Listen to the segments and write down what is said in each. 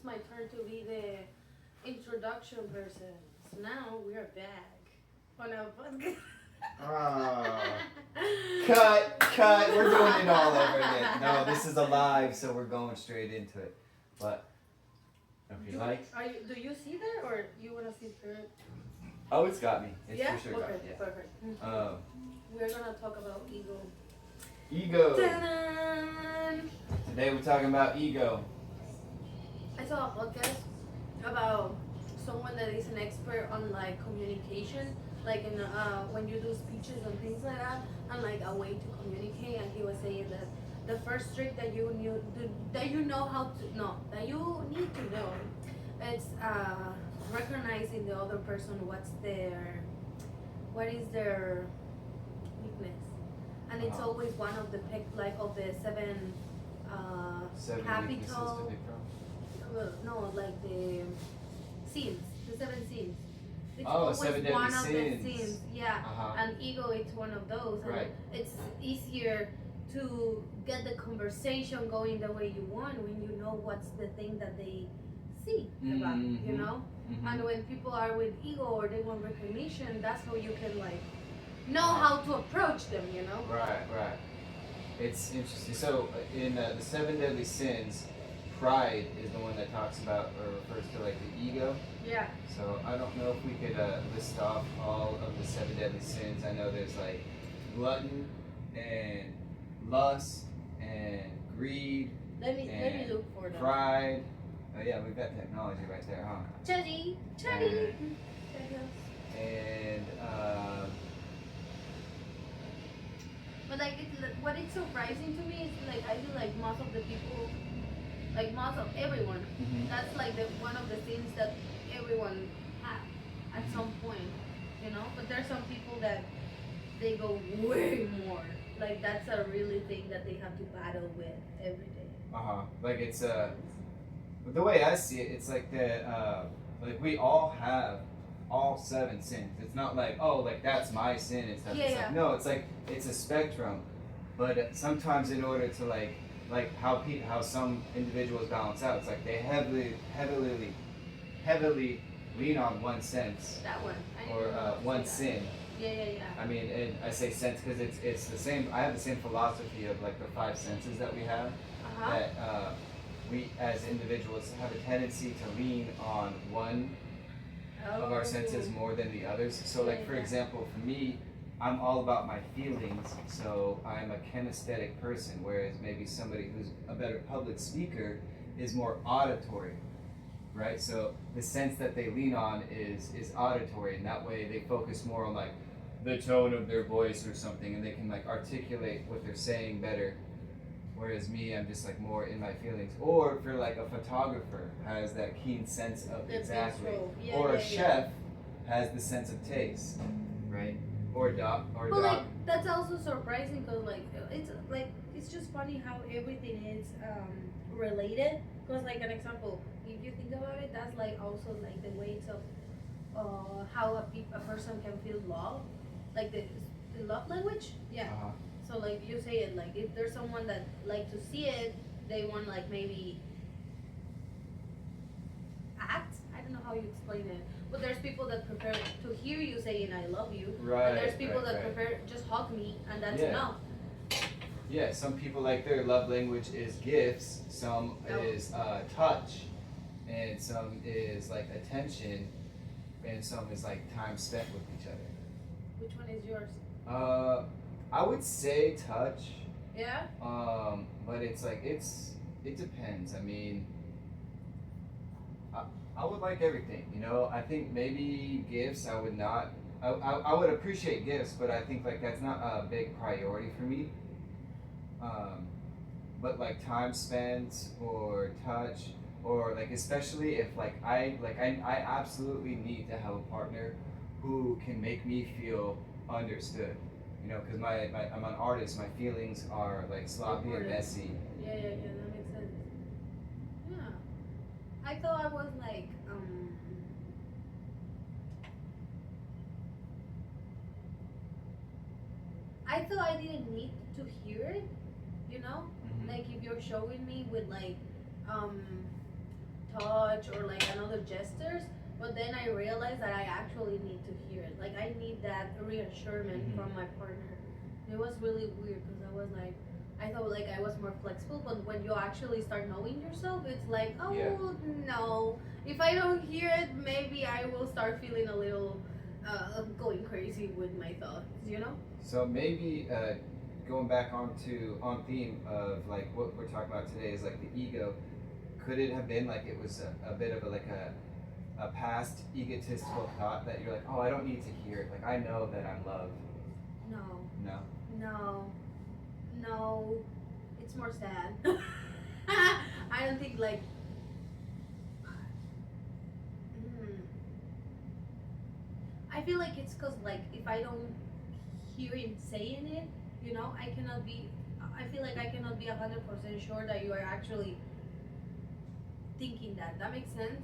my turn to be the introduction person. So now we're back on our podcast. Oh. Cut. We're doing it all over again. No, this is a live, so we're going straight into it. But if you like. Do you see that or you wanna see it? Oh, it's got me. It's yeah? for sure got me. Yeah. Perfect. We're gonna talk about ego. Ego. Ta-da! Today we're talking about ego. I saw a podcast about someone that is an expert on like communication, like in when you do speeches and things like that, and like a way to communicate. And he was saying that the first trick that you need to know, it's recognizing the other person. What is their weakness, and it's always one of the of the seven weaknesses capital. to become. No, like the sins, the seven sins. It's seven deadly one sins. of the sins, yeah. And ego, it's one of those. And right. It's easier to get the conversation going the way you want when you know what's the thing that they see about, you know? Mm-hmm. And when people are with ego or they want recognition, that's how you can like know how to approach them, you know? Right. It's interesting. So in the seven deadly sins, pride is the one that talks about or refers to like the ego. Yeah. So I don't know if we could list off all of the seven deadly sins. I know there's like glutton and lust and greed. Let me look for them. Pride. Oh yeah, we've got technology right there, huh? Chatty. And but like what it's surprising to me is like I feel like most of the people, like most of everyone, that's like one of the things that everyone has at some point, you know. But there's some people that they go way more. Like that's a really thing that they have to battle with every day. Like it's the way I see it, it's like like we all have all seven sins. It's not like, oh, like that's my sin and stuff. Yeah. No, it's like it's a spectrum. But sometimes in order to like how some individuals balance out, it's like they heavily lean on one sense. That one. Or one sin. Yeah. I mean, and I say sense because it's the same. I have the same philosophy of like the five senses that we have. That we as individuals have a tendency to lean on one of our senses more than the others. So like for example, for me, I'm all about my feelings, so I'm a kinesthetic person, whereas maybe somebody who's a better public speaker is more auditory, right? So the sense that they lean on is auditory, and that way they focus more on like the tone of their voice or something, and they can like articulate what they're saying better. Whereas me, I'm just like more in my feelings. Or for like a photographer has that keen sense of exactly. Or a chef has the sense of taste, right? Or dog. But like that's also surprising because it's just funny how everything is related. Because like an example, if you think about it, that's like also like the ways of how a person can feel love, like the love language. Yeah. So like you say it, like if there's someone that like to see it, they want like maybe act. I don't know how you explain it, but there's people that prefer to hear you saying I love you. Right. And there's people that prefer just hug me and that's enough. Yeah, some people like their love language is gifts, some is touch, and some is like attention, and some is like time spent with each other. Which one is yours? I would say touch. Yeah. But it's like it depends. I mean, I would like everything. You know, I think maybe gifts. I would not. I would appreciate gifts, but I think like that's not a big priority for me. But like time spent or touch or like especially if I absolutely need to have a partner who can make me feel understood. You know, because I'm an artist. My feelings are like sloppy and messy. Yeah, that makes sense. Yeah, I thought I was like I thought I didn't need to hear it. You know, like if you're showing me with like touch or like another gestures. But then I realized that I actually need to hear it. Like I need that reassurance from my partner. It was really weird because I was like, I thought like I was more flexible, but when you actually start knowing yourself, it's like, oh no, if I don't hear it, maybe I will start feeling a little going crazy with my thoughts, you know? So maybe going back on theme of like what we're talking about today is like the ego. Could it have been like it was a bit of a past egotistical thought that you're like, oh, I don't need to hear it. Like I know that I'm loved. No. No. No. No. It's more sad. I don't think like. I feel like it's cause like if I don't hear him saying it, you know, I cannot be. I feel like I cannot be 100% sure that you are actually thinking that. That makes sense.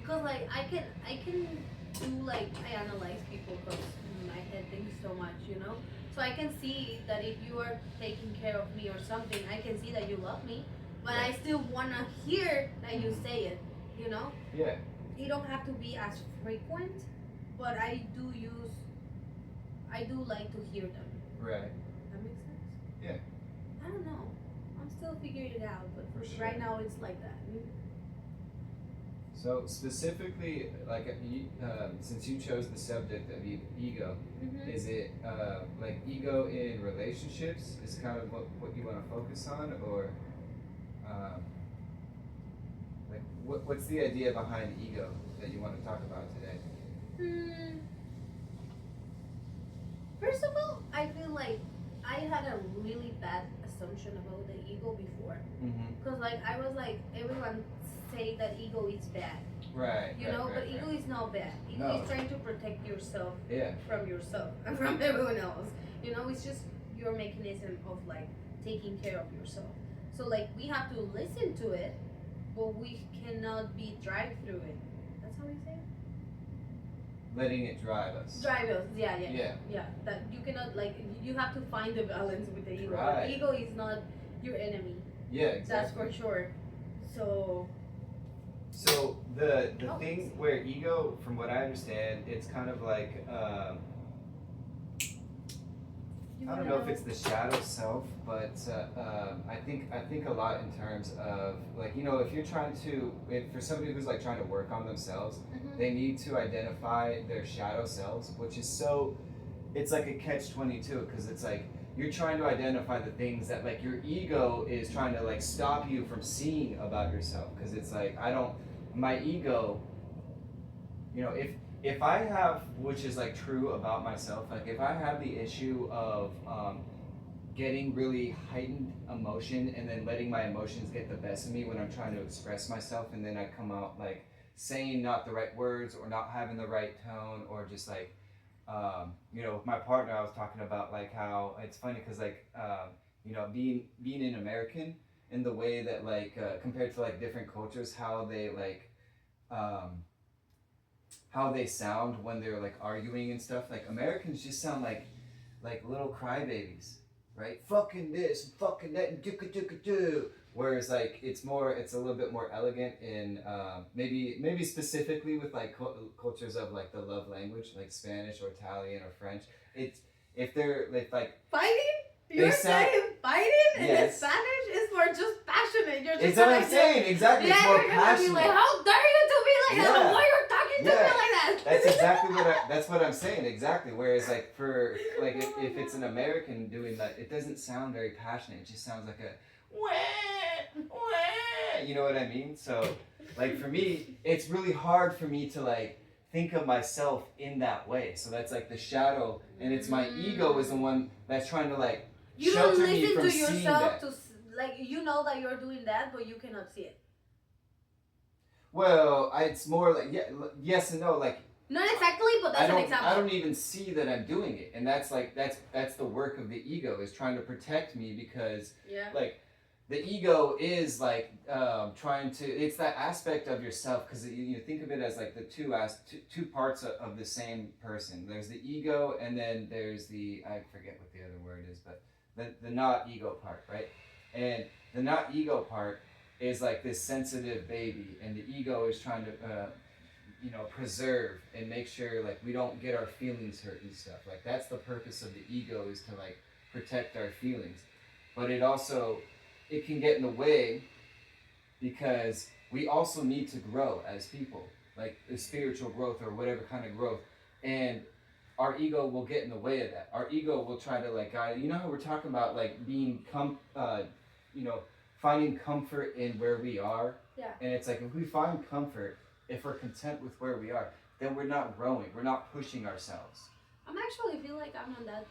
Because like I can do like I analyze people because my head thinks so much, you know. So I can see that if you are taking care of me or something, I can see that you love me, but I still wanna hear that you say it, you know. Yeah. You don't have to be as frequent, but I do like to hear them. Right. That makes sense. Yeah. I don't know. I'm still figuring it out, but For sure. right now it's like that. So specifically, like since you chose the subject of ego, is it like ego in relationships is kind of what you want to focus on, or like what's the idea behind ego that you want to talk about today? First of all, I feel like I had a really bad assumption about the ego before, because like I was like everyone say that ego is bad, right? You know, but ego is not bad. Ego is trying to protect yourself from yourself and from everyone else. You know, it's just your mechanism of like taking care of yourself. So like we have to listen to it, but we cannot be drive through it. That's how we say it. Letting it drive us. Drive us, yeah. That you cannot like you have to find the balance with the ego. Right. The ego is not your enemy. Yeah, exactly. That's for sure. So the thing where ego, from what I understand, it's kind of like I don't know if it's the shadow self, but I think a lot in terms of like, you know, if you're trying to, for somebody who's like trying to work on themselves, they need to identify their shadow selves, which is it's like a catch-22 because it's like you're trying to identify the things that like your ego is trying to like stop you from seeing about yourself, because it's like my ego, you know, if I have, which is like true about myself, like if I have the issue of getting really heightened emotion and then letting my emotions get the best of me when I'm trying to express myself, and then I come out like saying not the right words or not having the right tone, or just like you know, with my partner I was talking about like how it's funny because like you know, being an American, in the way that like compared to like different cultures, how they like how they sound when they're like arguing and stuff. Like Americans just sound like little crybabies, right? Fucking this, fucking that, and do. Whereas like it's a little bit more elegant in maybe specifically with like cultures of like the love language, like Spanish or Italian or French. It's if they're like fighting. You're saying fighting, and in Spanish is more just passionate. You're just. It's what I'm saying. Exactly. Yeah, it's more you're gonna passionate. be like, how dare you to be like that? Why you're talking to me like that? That's exactly that's what I'm saying. Exactly. Whereas like for like if it's an American doing that, it doesn't sound very passionate. It just sounds like a wah, wah. You know what I mean? So like for me, it's really hard for me to like think of myself in that way. So that's like the shadow, and it's my ego is the one that's trying to like shelter me from seeing that. You don't listen to yourself to like you know that you're doing that, but you cannot see it. Well, it's more like yes and no. Like not exactly, but that's an example. I don't even see that I'm doing it, and that's like that's the work of the ego, is trying to protect me, because like the ego is like trying to. It's that aspect of yourself, because you think of it as like the two parts of the same person. There's the ego, and then there's I forget what the other word is, but the not ego part, right? And the not ego part, is like this sensitive baby, and the ego is trying to preserve and make sure like we don't get our feelings hurt and stuff. Like that's the purpose of the ego, is to like protect our feelings. But it can get in the way, because we also need to grow as people, like the spiritual growth or whatever kind of growth, and our ego will get in the way of that. Our ego will try to like guide. You know how we're talking about like being finding comfort in where we are. Yeah. And it's like, if we find comfort, if we're content with where we are, then we're not growing. We're not pushing ourselves. I'm actually feel like I'm on that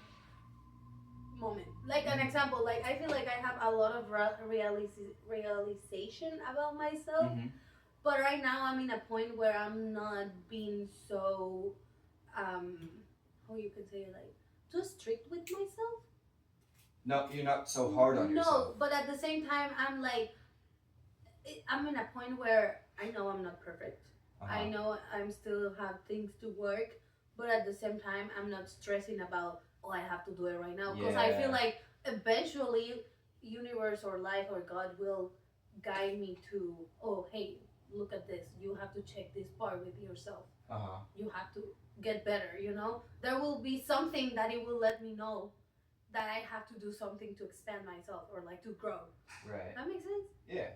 moment. Like an example, like I feel like I have a lot of realization about myself. Mm-hmm. But right now I'm in a point where I'm not being so how you could say, like, too strict with myself. No, you're not so hard on yourself. No, but at the same time, I'm like, I'm in a point where I know I'm not perfect. I know I'm still have things to work, but at the same time, I'm not stressing about, oh, I have to do it right now. Because I feel like eventually, universe or life or God will guide me to, oh, hey, look at this. You have to check this part with yourself. You have to get better, you know? There will be something that it will let me know that I have to do something to expand myself or like to grow. Right. That makes sense? Yeah.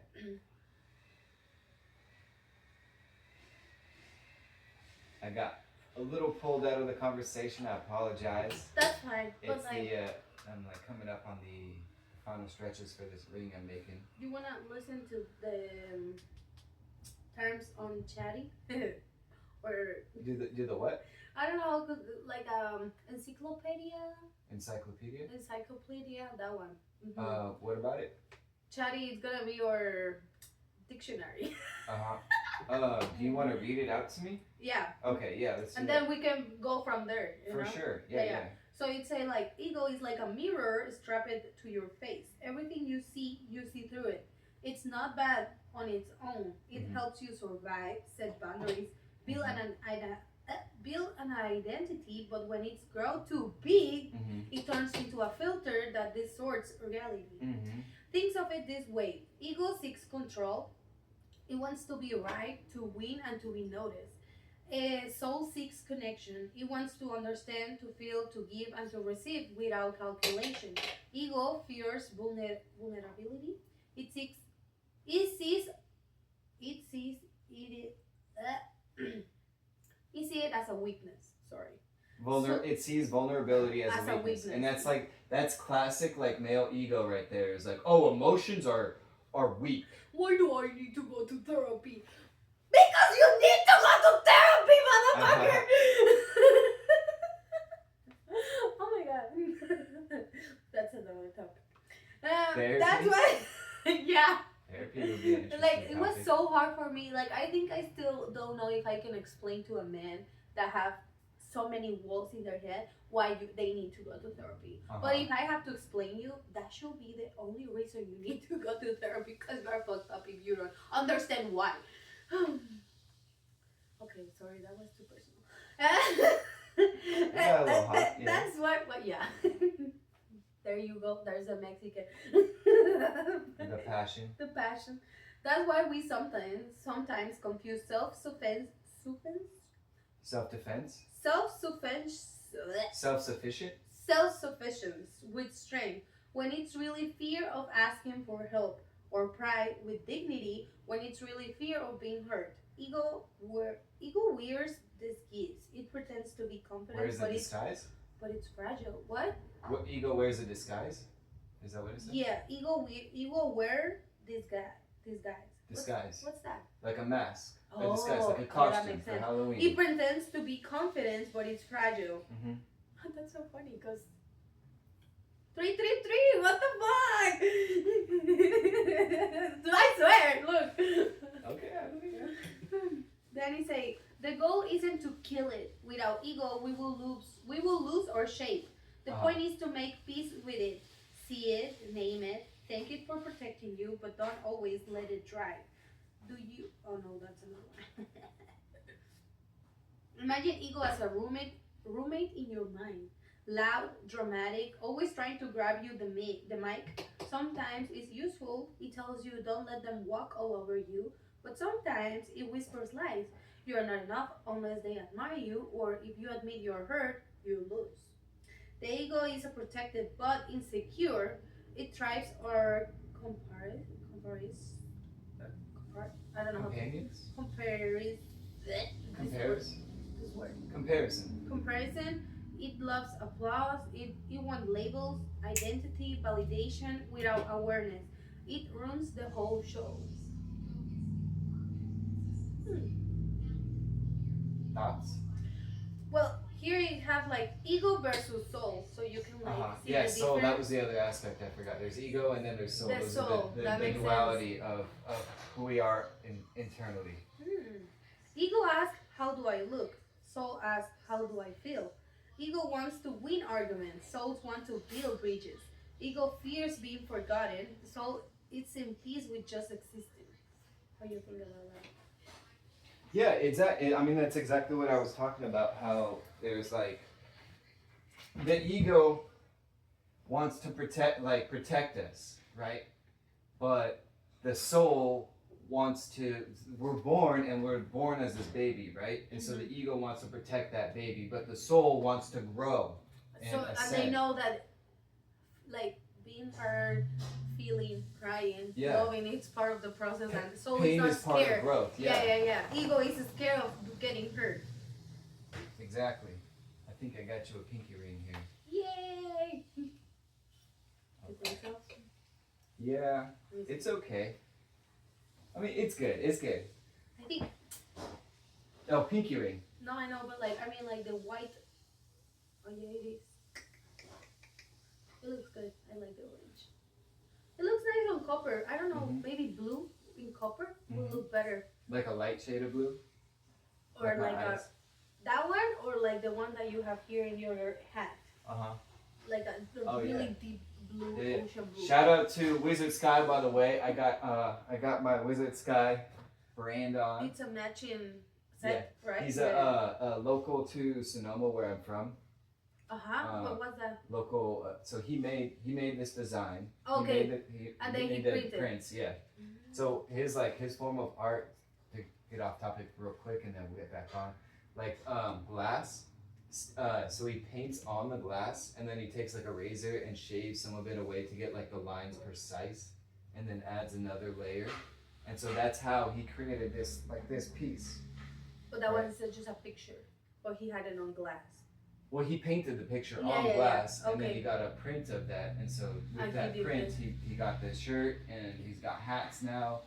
I got a little pulled out of the conversation. I apologize. That's fine. It's I'm like coming up on the final stretches for this ring I'm making. You wanna listen to the terms on Chatty? Or do the what? I don't know, like encyclopedia, that one. Mm-hmm. What about it? Chatty is gonna be your dictionary. Do you want to read it out to me? Yeah. Okay, yeah, let's do and that. then we can go from there. For know? Sure. Yeah. So it say like, ego is like a mirror strapped to your face. Everything you see through it. It's not bad on its own. It helps you survive, set boundaries, build an identity, but when it's grown too big, it turns into a filter that distorts reality. Think of it this way. Ego seeks control. It wants to be right, to win, and to be noticed. Soul seeks connection. It wants to understand, to feel, to give, and to receive without calculation. Ego fears vulnerability. It sees it as a weakness. Sorry. It sees vulnerability as a weakness. And that's classic like male ego right there. It's like, oh, emotions are weak. Why do I need to go to therapy? Because you need to go to therapy, motherfucker! Oh my god. That's another topic. Therapy? That's why. Yeah. Therapy would be an interesting Like, it topic. was so hard for me. Like, I think I still don't know if I can explain to a man that have so many walls in their head why they need to go to therapy. But if I have to explain you, that should be the only reason you need to go to therapy, because you are fucked up if you don't understand why. Okay, sorry, that was too personal. Yeah, a little hot, yeah. That's what yeah. There you go, there's a Mexican. The passion. The passion. That's why we sometimes confuse self-sufficiency with strength, when it's really fear of asking for help, or pride with dignity, when it's really fear of being hurt. Ego wears these gifts. It pretends to be confident, Wears a disguise? But it's fragile. What ego wears a disguise? Is that what it says? Yeah, ego wear disguise. Disguise. What's that? Like a mask. Oh, a disguise, like a that costume makes for sense. Halloween. It pretends to be confident, but it's fragile. That's so funny, because 333, what the fuck? I swear, look. Okay, I believe you. Then he say, the goal isn't to kill it. Without ego, we will lose our shape. The point is to make peace with it. See it, name it, thank it for protecting you, but don't always let it drive. Oh no, that's another one. Imagine ego as a roommate in your mind. Loud, dramatic, always trying to grab you the mic, Sometimes it's useful, it tells you don't let them walk all over you, but sometimes it whispers lies. You are not enough unless they admire you, or if you admit you're hurt, you lose. The ego is a protected but insecure. It thrives or I don't know how to Companions? compares Compares? this word. Comparison. Comparison. It loves applause. It wants labels, identity, validation without awareness. It runs the whole show. Hmm. Thoughts? Well, here you have like ego versus soul, so you can like see Yeah, the soul, difference. that was the other aspect I forgot. There's ego and then there's soul. The Those soul, are that the makes duality of who we are internally. Ego asks, "How do I look?" Soul asks, "How do I feel?" Ego wants to win arguments. Souls want to build bridges. Ego fears being forgotten. Soul is in peace with just existing. How do you think about that? Yeah, exactly. I mean, that's exactly what I was talking about. How there's like the ego wants to protect us, right? But the soul wants to. We're born as this baby, right? And so the ego wants to protect that baby, but the soul wants to grow. And they know that, like being hurt, feeling, crying, loving, it's part of the process, and the soul Pain is not is part scared. of growth. Yeah. Ego is scared of getting hurt. Exactly. I think I got you a pinky ring here. Yay! You think so? Yeah, it's okay. I mean, it's good. It's good. I think. Oh, pinky ring. No, I know, but like, I mean, like the white. Oh yeah, it is. It looks good. I like the orange. It looks nice on copper. I don't know, maybe blue in copper will look better. Like a light shade of blue? Or like that one, or like the one that you have here in your hat. Like a really deep blue, ocean blue. Shout out to Wizard Sky, by the way. I got my Wizard Sky brand on. It's a matching set, right? He's a local to Sonoma, where I'm from. What was that? Local. So he made this design. Okay. And then he printed the prints. Yeah. So his form of art, to get off topic real quick and then we'll get back on, like glass. So he paints on the glass and then he takes like a razor and shaves some of it away to get like the lines precise, and then adds another layer, and so that's how he created this piece. But that was just a picture, but he had it on glass. Well, he painted the picture on glass, and then he got a print of that, and so with that print, he got the shirt, and he's got hats now,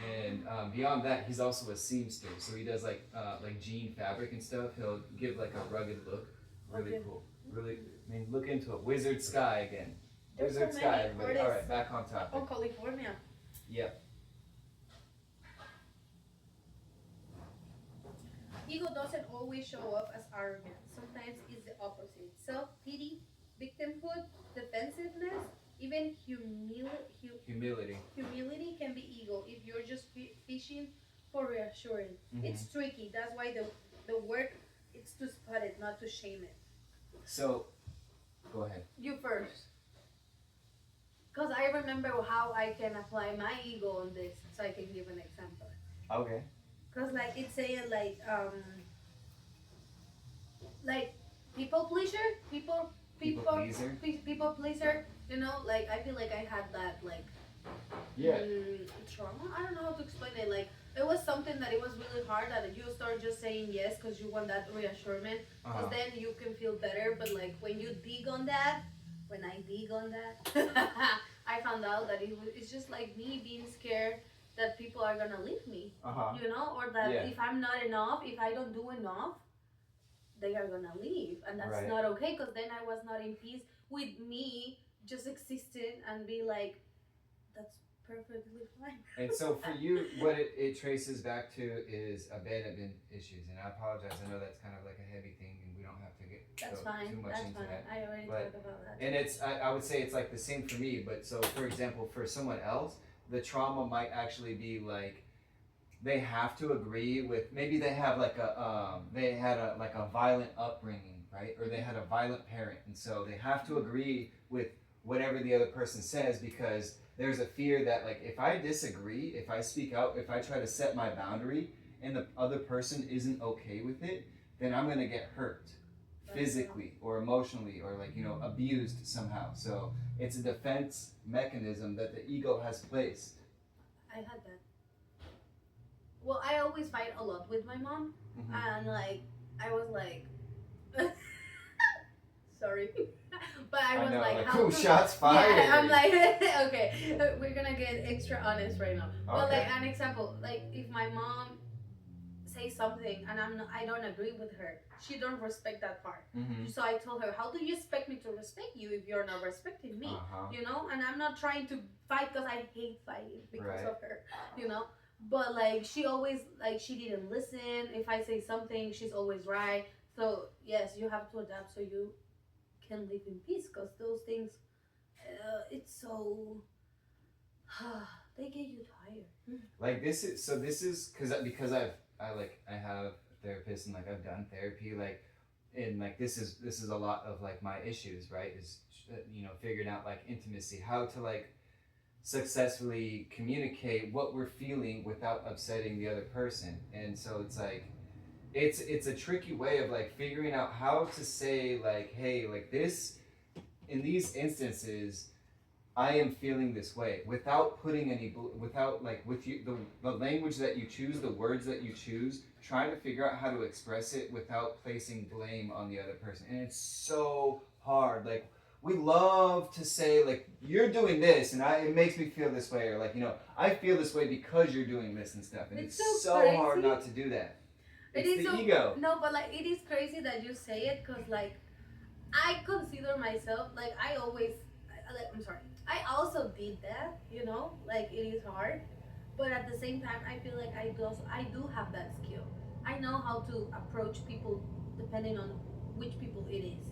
and beyond that, he's also a seamster, so he does like jean fabric and stuff. He'll give like a rugged look, really cool. Really, I mean, look into it. Wizard Sky again. There's Wizard so Sky, many everybody. All right, back on topic. Oh, California. Yep. Ego doesn't always show up as arrogance. Sometimes it's the opposite. Self-pity, victimhood, defensiveness, even Humility. Humility can be ego if you're just fishing for reassurance. It's tricky. That's why the work is to spot it, not to shame it. So, go ahead. You first. Because I remember how I can apply my ego on this, so I can give an example. Okay. Cause like it's saying like people pleaser, people pleaser. You know, like I feel like I had that like trauma. I don't know how to explain it. Like it was something that it was really hard that you start just saying yes because you want that reassurance. Cause then you can feel better. But like when I dig on that, I found out that it's just like me being scared that people are gonna leave me, you know, or that if I'm not enough, if I don't do enough, they are gonna leave, and that's not okay. Because then I was not in peace with me, just existing and be like, that's perfectly fine. And so for you, what it traces back to is abandonment issues, and I apologize. I know that's kind of like a heavy thing, and we don't have to get too much into that. I already talked about that. And it's I would say it's like the same for me, but so for example, for someone else, the trauma might actually be like they have to agree with, maybe they have like they had a violent upbringing, right? Or they had a violent parent, and so they have to agree with whatever the other person says, because there's a fear that like if I disagree, if I speak out, if I try to set my boundary and the other person isn't okay with it, then I'm gonna get hurt physically or emotionally or like, you know, abused somehow. So it's a defense mechanism that the ego has placed. I had that. Well, I always fight a lot with my mom, and like I was like, sorry, but I was like, how shots fired. Yeah, I'm like, okay, we're gonna get extra honest right now. Okay. But like an example, like if my mom says something and I don't agree with her, she don't respect that part. So I told her, how do you expect me to respect you if you're not respecting me? You know, and I'm not trying to fight because I hate fighting because of her, you know. But like she always like she didn't listen. If I say something, she's always right. So yes, you have to adapt so you can live in peace, because those things, it's so they get you tired. Like this is because I have a therapist and like I've done therapy, like, and like this is a lot of like my issues, right? Is, you know, figuring out like intimacy, how to like successfully communicate what we're feeling without upsetting the other person. And so it's like it's a tricky way of like figuring out how to say like, hey, like this, in these instances I am feeling this way, without putting any, without like with you, the language that you choose, the words that you choose, trying to figure out how to express it without placing blame on the other person. And it's so hard. Like we love to say like, you're doing this and it makes me feel this way, or like, you know, I feel this way because you're doing this and stuff. And it's so hard not to do that. It's the ego. No, but like it is crazy that you say it, because like I consider myself like I also did that, you know, like it is hard, but at the same time I feel like I do have that skill. I know how to approach people depending on which people it is.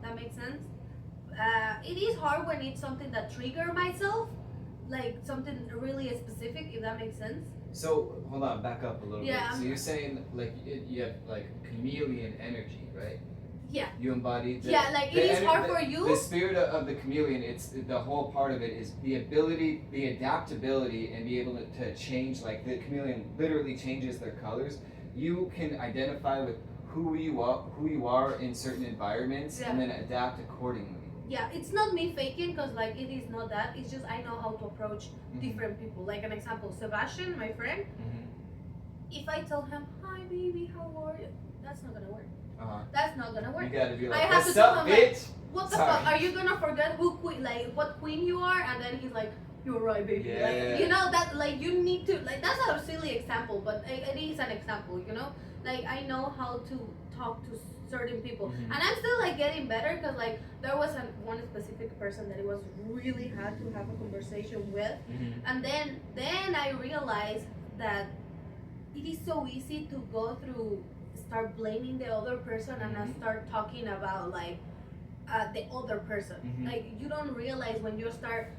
That makes sense. It is hard when it's something that trigger myself, like something really specific, if that makes sense. So hold on, back up a little bit. So you're saying like you have like chameleon energy, right? Yeah. You embody like it is hard for you. The spirit of the chameleon, it's the whole part of it is the ability, the adaptability, and be able to change. Like the chameleon literally changes their colors. You can identify with who you are in certain environments, and then adapt accordingly. Yeah, it's not me faking, because like it is not that. It's just I know how to approach different people. Like an example, Sebastian, my friend. If I tell him, "Hi, baby, how are you?" That's not gonna work. That's not gonna work. You gotta be like, I have "What's to up, tell him, bitch? like, what the fuck? Are you gonna forget what queen you are?" And then he's like, "You're right, baby." Yeah. Like, you know that, like, you need to, like, that's a silly example, but it is an example, you know. Like I know how to talk to certain people, and I'm still like getting better, because like there was one specific person that it was really hard to have a conversation with, and then I realized that it is so easy to go through, start blaming the other person, and I start talking about like the other person. Like you don't realize when you start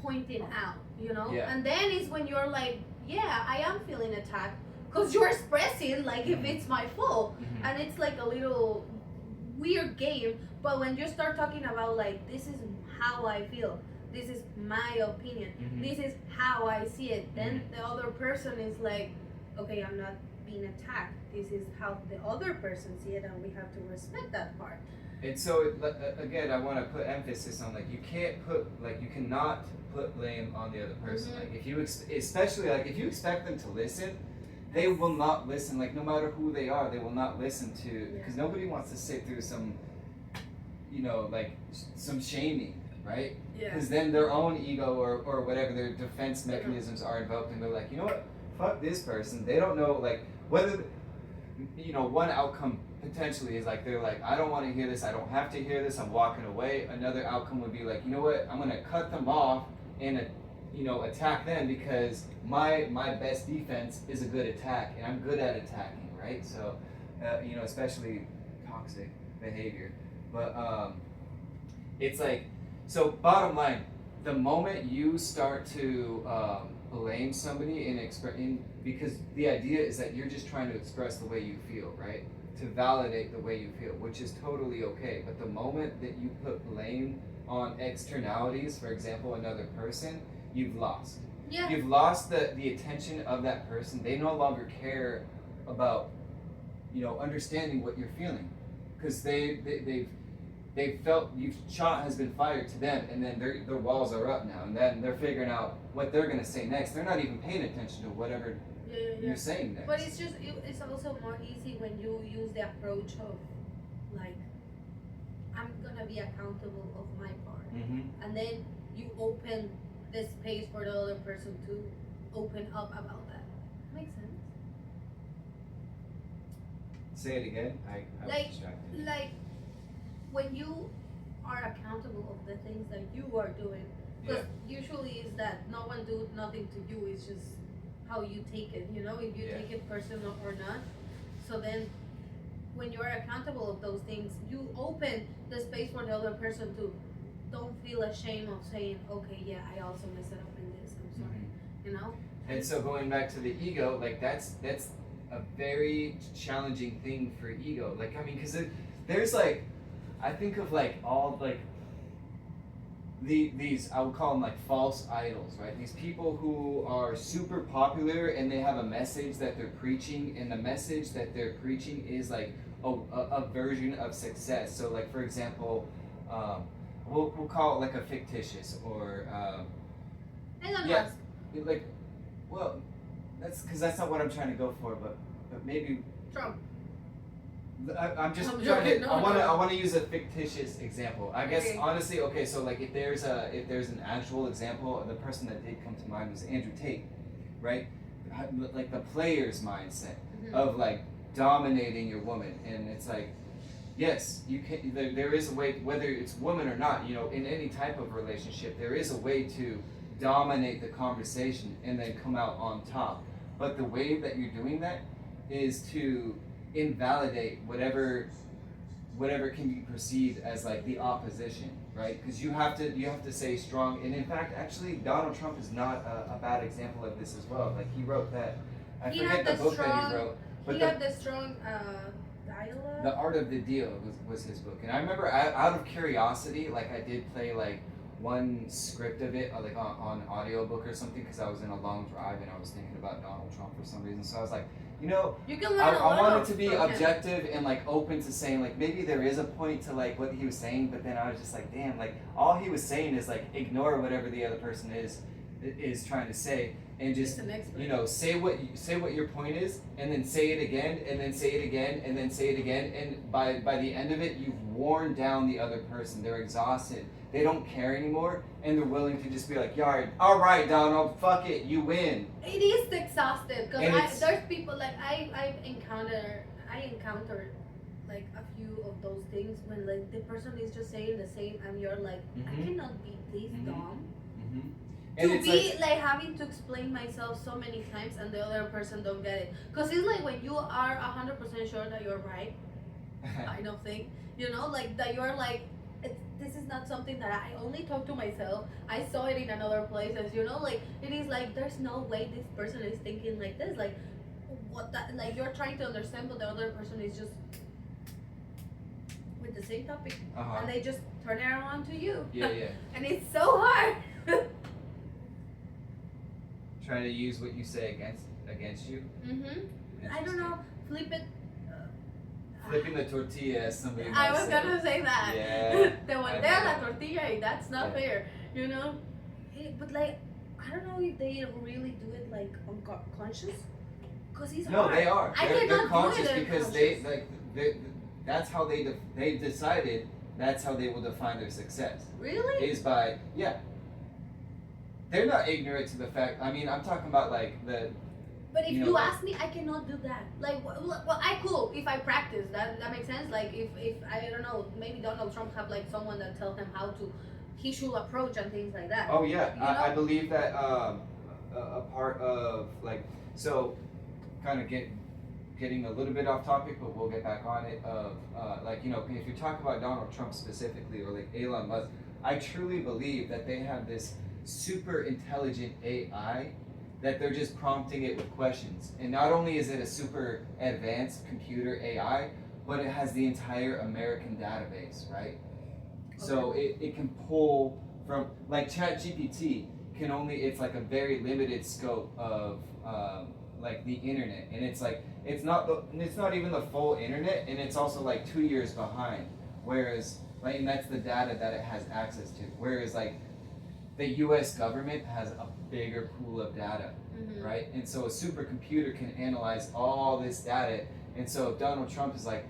pointing out, you know, and then it's when you're like, yeah, I am feeling attacked, because you're expressing like if it's my fault, and it's like a little weird game. But when you start talking about like, this is how I feel, this is my opinion, this is how I see it, then the other person is like, okay, I'm not being attacked, this is how the other person see it, and we have to respect that part. And so again, I want to put emphasis on like, you cannot put blame on the other person. Like if you especially like if you expect them to listen, they will not listen. Like no matter who they are, they will not listen to, because nobody wants to sit through some, you know, like some shaming, right? Because then their own ego or whatever their defense mechanisms are invoked, and they're like, you know what, fuck this person. They don't know like whether, you know, one outcome potentially is like they're like, I don't want to hear this, I don't have to hear this, I'm walking away. Another outcome would be like, you know what, I'm gonna cut them off and you know, attack them, because my best defense is a good attack, and I'm good at attacking, right? So you know, especially toxic behavior. But it's like, so bottom line, the moment you start to blame somebody because the idea is that you're just trying to express the way you feel, right? To validate the way you feel, which is totally okay. But the moment that you put blame on externalities, for example, another person, you've lost. Yeah. You've lost the attention of that person. They no longer care about, understanding what you're feeling, because they've felt shot has been fired to them, and then their walls are up now, and then they're figuring out what they're gonna say next. They're not even paying attention to whatever you're saying next. But it's also more easy when you use the approach of like, I'm gonna be accountable of my part, and then you open the space for the other person to open up about that. Makes sense. Say it again. I was distracted. Like when you are accountable of the things that you are doing, because usually is that no one do nothing to you. It's just how you take it. If you take it personal or not. So then, when you are accountable of those things, you open the space for the other person to don't feel ashamed of saying, okay, yeah, I also messed up in this. I'm sorry. And so going back to the ego, like that's a very challenging thing for ego. Like, I mean, because there's like, I think of like all like these I would call them like false idols, right? These people who are super popular and they have a message that they're preaching, and the message that they're preaching is like a version of success. So like, for example, we'll call it like a fictitious or Elon Musk. Like, well, that's because that's not what I'm trying to go for, but maybe Trump. I'm just I'm trying joking. to. No, I want to use a fictitious example. I guess Okay. honestly, okay. So like, if there's an actual example, the person that did come to mind was Andrew Tate, right? Like the player's mindset of like dominating your woman, and it's like, yes, you can. There is a way, whether it's woman or not. In any type of relationship, there is a way to dominate the conversation and then come out on top. But the way that you're doing that is to invalidate whatever can be perceived as like the opposition, right? Because you have to say strong. And in fact, actually, Donald Trump is not a bad example of this as well. Like, he wrote that. I forget the book that he wrote. But he had the strong dialogue. The Art of the Deal was his book. And I remember, out of curiosity, like, I did play like one script of it, like on audiobook or something, because I was in a long drive and I was thinking about Donald Trump for some reason. So I was like, you can learn I wanted to be objective and like open to saying like, maybe there is a point to like what he was saying, but then I was just like, damn, like all he was saying is like, ignore whatever the other person is trying to say, and just say what your point is, and then say it again, and then say it again, and then say it again, and by the end of it, you've worn down the other person. They're exhausted. They don't care anymore, and they're willing to just be like, "Yeah, all right, Donald, fuck it, you win." It is exhausted, because there's people like I encountered like a few of those things when like the person is just saying the same, and you're like, I cannot be this dumb. And to it's be like having to explain myself so many times and the other person don't get it, because it's like when you are 100% sure that you're right, kind of thing, like that you're like, this is not something that I only talk to myself, I saw it in another places, like it is like there's no way this person is thinking like this, like what that, like you're trying to understand, but the other person is just with the same topic, and they just turn it around to you. Yeah. And it's so hard. Trying to use what you say against you. I don't know. Flip it. Flipping the tortilla, as somebody might I was gonna say that. Yeah. Te voltea la tortilla, y that's not fair, But like, I don't know if they really do it like unconscious, because it's hard. No, they are. They're conscious because they that's how they decided. That's how they will define their success. Really? Is by They're not ignorant to the fact. I mean, I'm talking about like the. But if you ask me, I cannot do that. Like, well, I could if I practice. That makes sense. Like, if I don't know, maybe Donald Trump have like someone that tells him how he should approach and things like that. Oh yeah, I believe that a part of like, so, kind of getting a little bit off topic, but we'll get back on it. Of if you talk about Donald Trump specifically, or like Elon Musk, I truly believe that they have this super intelligent AI that they're just prompting it with questions. And not only is it a super advanced computer AI, but it has the entire American database, right? So it can pull from, like ChatGPT can only, it's like a very limited scope of like the internet, and it's not even the full internet, and it's also like 2 years behind. Whereas like, and that's the data that it has access to. Whereas like the U.S. government has a bigger pool of data, right? And so a supercomputer can analyze all this data. And so if Donald Trump is like,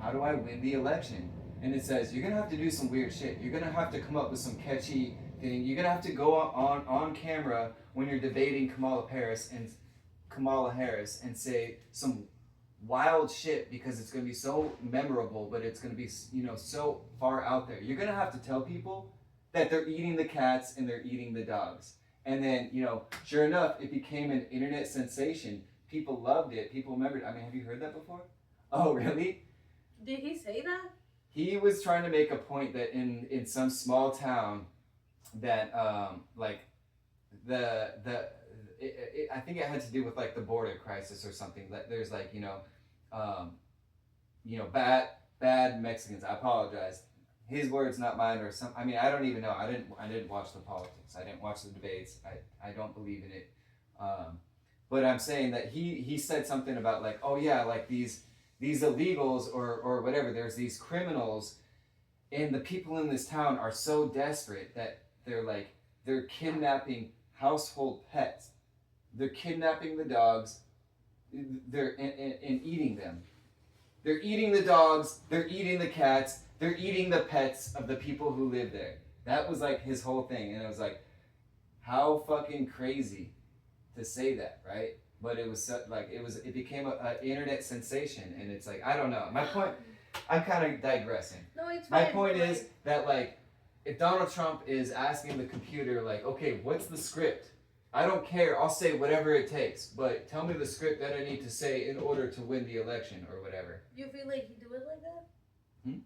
how do I win the election? And it says, you're gonna have to do some weird shit. You're gonna have to come up with some catchy thing. You're gonna have to go on camera when you're debating Kamala Harris and say some wild shit, because it's gonna be so memorable, but it's gonna be, you know, so far out there. You're gonna have to tell people that they're eating the cats and they're eating the dogs. And then, you know, sure enough, it became an internet sensation. People loved it. People remembered. I mean, have you heard that before? Oh, really? Did he say that? He was trying to make a point that in some small town that like I think it had to do with like the border crisis or something. That there's like, bad Mexicans. I apologize. His words, not mine, or some. I mean, I don't even know. I didn't watch the politics. I didn't watch the debates. I don't believe in it. But I'm saying that he said something about like, oh yeah, like these illegals or whatever. There's these criminals, and the people in this town are so desperate that they're kidnapping household pets. They're kidnapping the dogs. They're and eating them. They're eating the dogs. They're eating the cats. They're eating the pets of the people who live there. That was like his whole thing, and it was like, how fucking crazy to say that, right? But it was like it became an internet sensation, and it's like, I don't know. My point, I'm kind of digressing. No, it's my fine. point is that like, if Donald Trump is asking the computer like, okay, what's the script? I don't care. I'll say whatever it takes, but tell me the script that I need to say in order to win the election or whatever. You feel like he do it like that?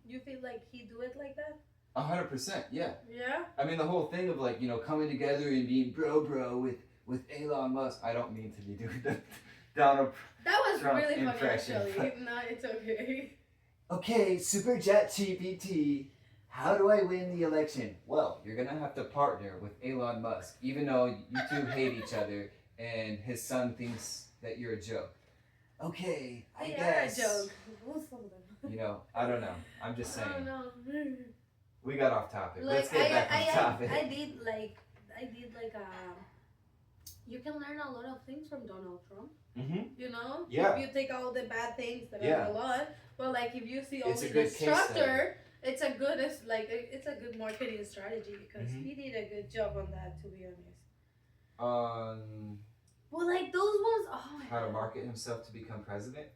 You feel like he do it like that? 100%, yeah. Yeah? I mean, the whole thing of like, coming together and being bro with Elon Musk. I don't mean to be doing the Donald That was Trump really funny, impression. actually. No, it's okay. Okay, Super ChatGPT, how do I win the election? Well, you're gonna have to partner with Elon Musk, even though you two hate each other and his son thinks that you're a joke. Okay, I guess. They are a joke. I don't know. I'm just saying. I don't know. We got off topic. Like, Let's get back on topic. I did you can learn a lot of things from Donald Trump. Yeah. If you take all the bad things that Yeah. are a lot, but like if you see It's only a the good case structure, it's a good marketing strategy, because he did a good job on that, to be honest. Well, like those ones, oh my How to God. market himself to become president?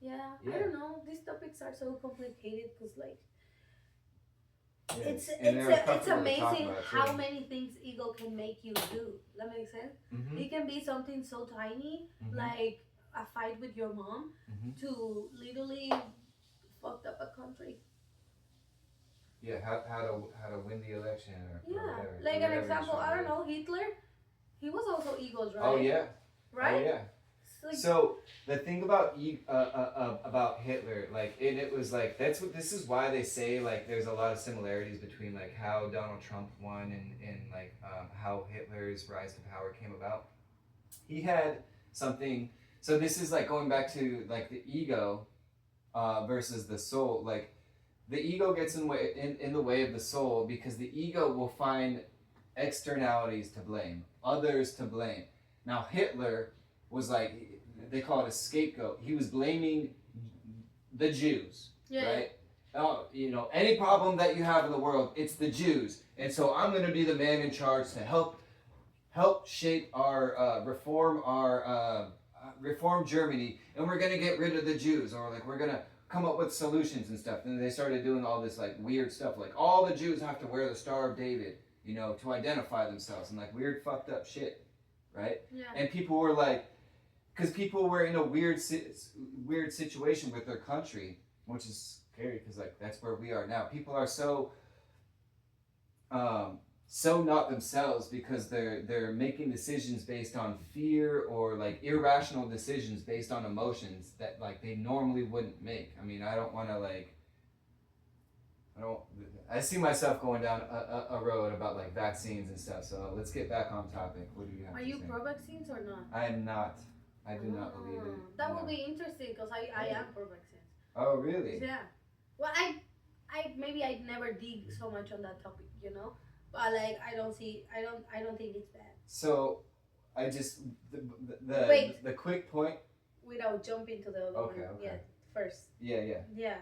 Yeah, Yeah. I don't know. These topics are so complicated because like Yeah. it's And they're uncomfortable to talk amazing about, how too. many things ego can make you do. That makes sense. It can be something so tiny, like a fight with your mom, to literally fucked up a country. Yeah, how to win the election or Yeah, whatever. like an whatever example. you're I trying don't to do. know, Hitler. He was also egos, right? Oh yeah. Right. Oh yeah. It's like, So the thing about Hitler, like, and it was like, this is why they say like there's a lot of similarities between like how Donald Trump won and like how Hitler's rise to power came about. He had something. So this is like going back to like the ego versus the soul. Like the ego gets in the way of the soul, because the ego will find externalities to blame, others to blame. Now Hitler was like, they call it a scapegoat. He was blaming the Jews, right? Oh, any problem that you have in the world, it's the Jews, and so I'm going to be the man in charge to help shape our reform Germany, and we're going to get rid of the Jews, or like we're going to come up with solutions and stuff. And they started doing all this like weird stuff, like all the Jews have to wear the Star of David, to identify themselves, and like weird fucked up shit, right? yeah. And people were like, because people were in a weird situation with their country, which is scary, because like that's where we are now. People are so not themselves, because they're making decisions based on fear, or like irrational decisions based on emotions that like they normally wouldn't make. I mean, I don't want to like I don't. I see myself going down a road about like vaccines and stuff. So let's get back on topic. What do you have? Are to you say? pro vaccines or not? I am not. I do not believe it. That No. will be interesting because I am pro vaccines. Oh really? Yeah. Well, I maybe I never dig so much on that topic, you know. But like I don't think it's bad. So, I just Wait. the quick point. Without jumping to the other Okay, one. okay. Yeah. First. Yeah. Yeah.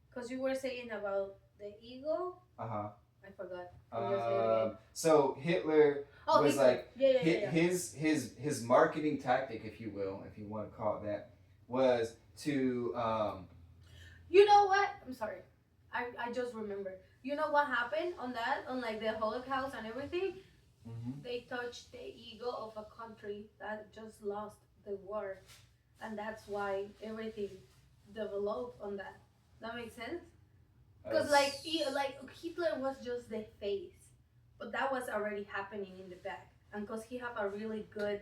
Because you were saying about the ego. Uh I forgot. huh. So Hitler was Hitler. like Yeah. his marketing tactic, if you will, if you want to call it that, was to You know what? I'm sorry. I just remembered. You know what happened on that? On like the Holocaust and everything? They touched the ego of a country that just lost the war. And that's why everything developed on that. That makes sense? Because like Hitler was just the face. But that was already happening in the back. And because he had a really good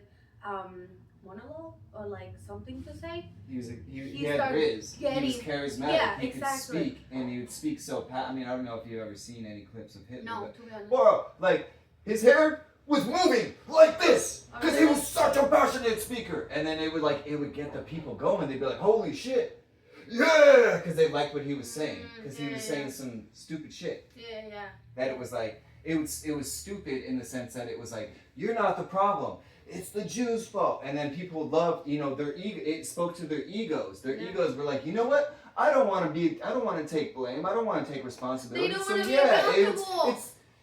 monologue or like something to say. He had riz. He was charismatic. Yeah, he exactly. could speak, and he would speak so I mean, I don't know if you've ever seen any clips of Hitler. No, but, to be honest. bro, like his hair was moving like this because he was such a passionate speaker, and then it would get the people going. They'd be like, "Holy shit, yeah!" Because they liked what he was saying because he was saying some stupid shit. Yeah. That it was like it was stupid in the sense that it was like, you're not the problem. It's the Jews' fault. And then people loved, their ego. It spoke to their egos. Their egos were like, you know what? I don't want to take blame. I don't want to take responsibility. They don't so want to be yeah, comfortable.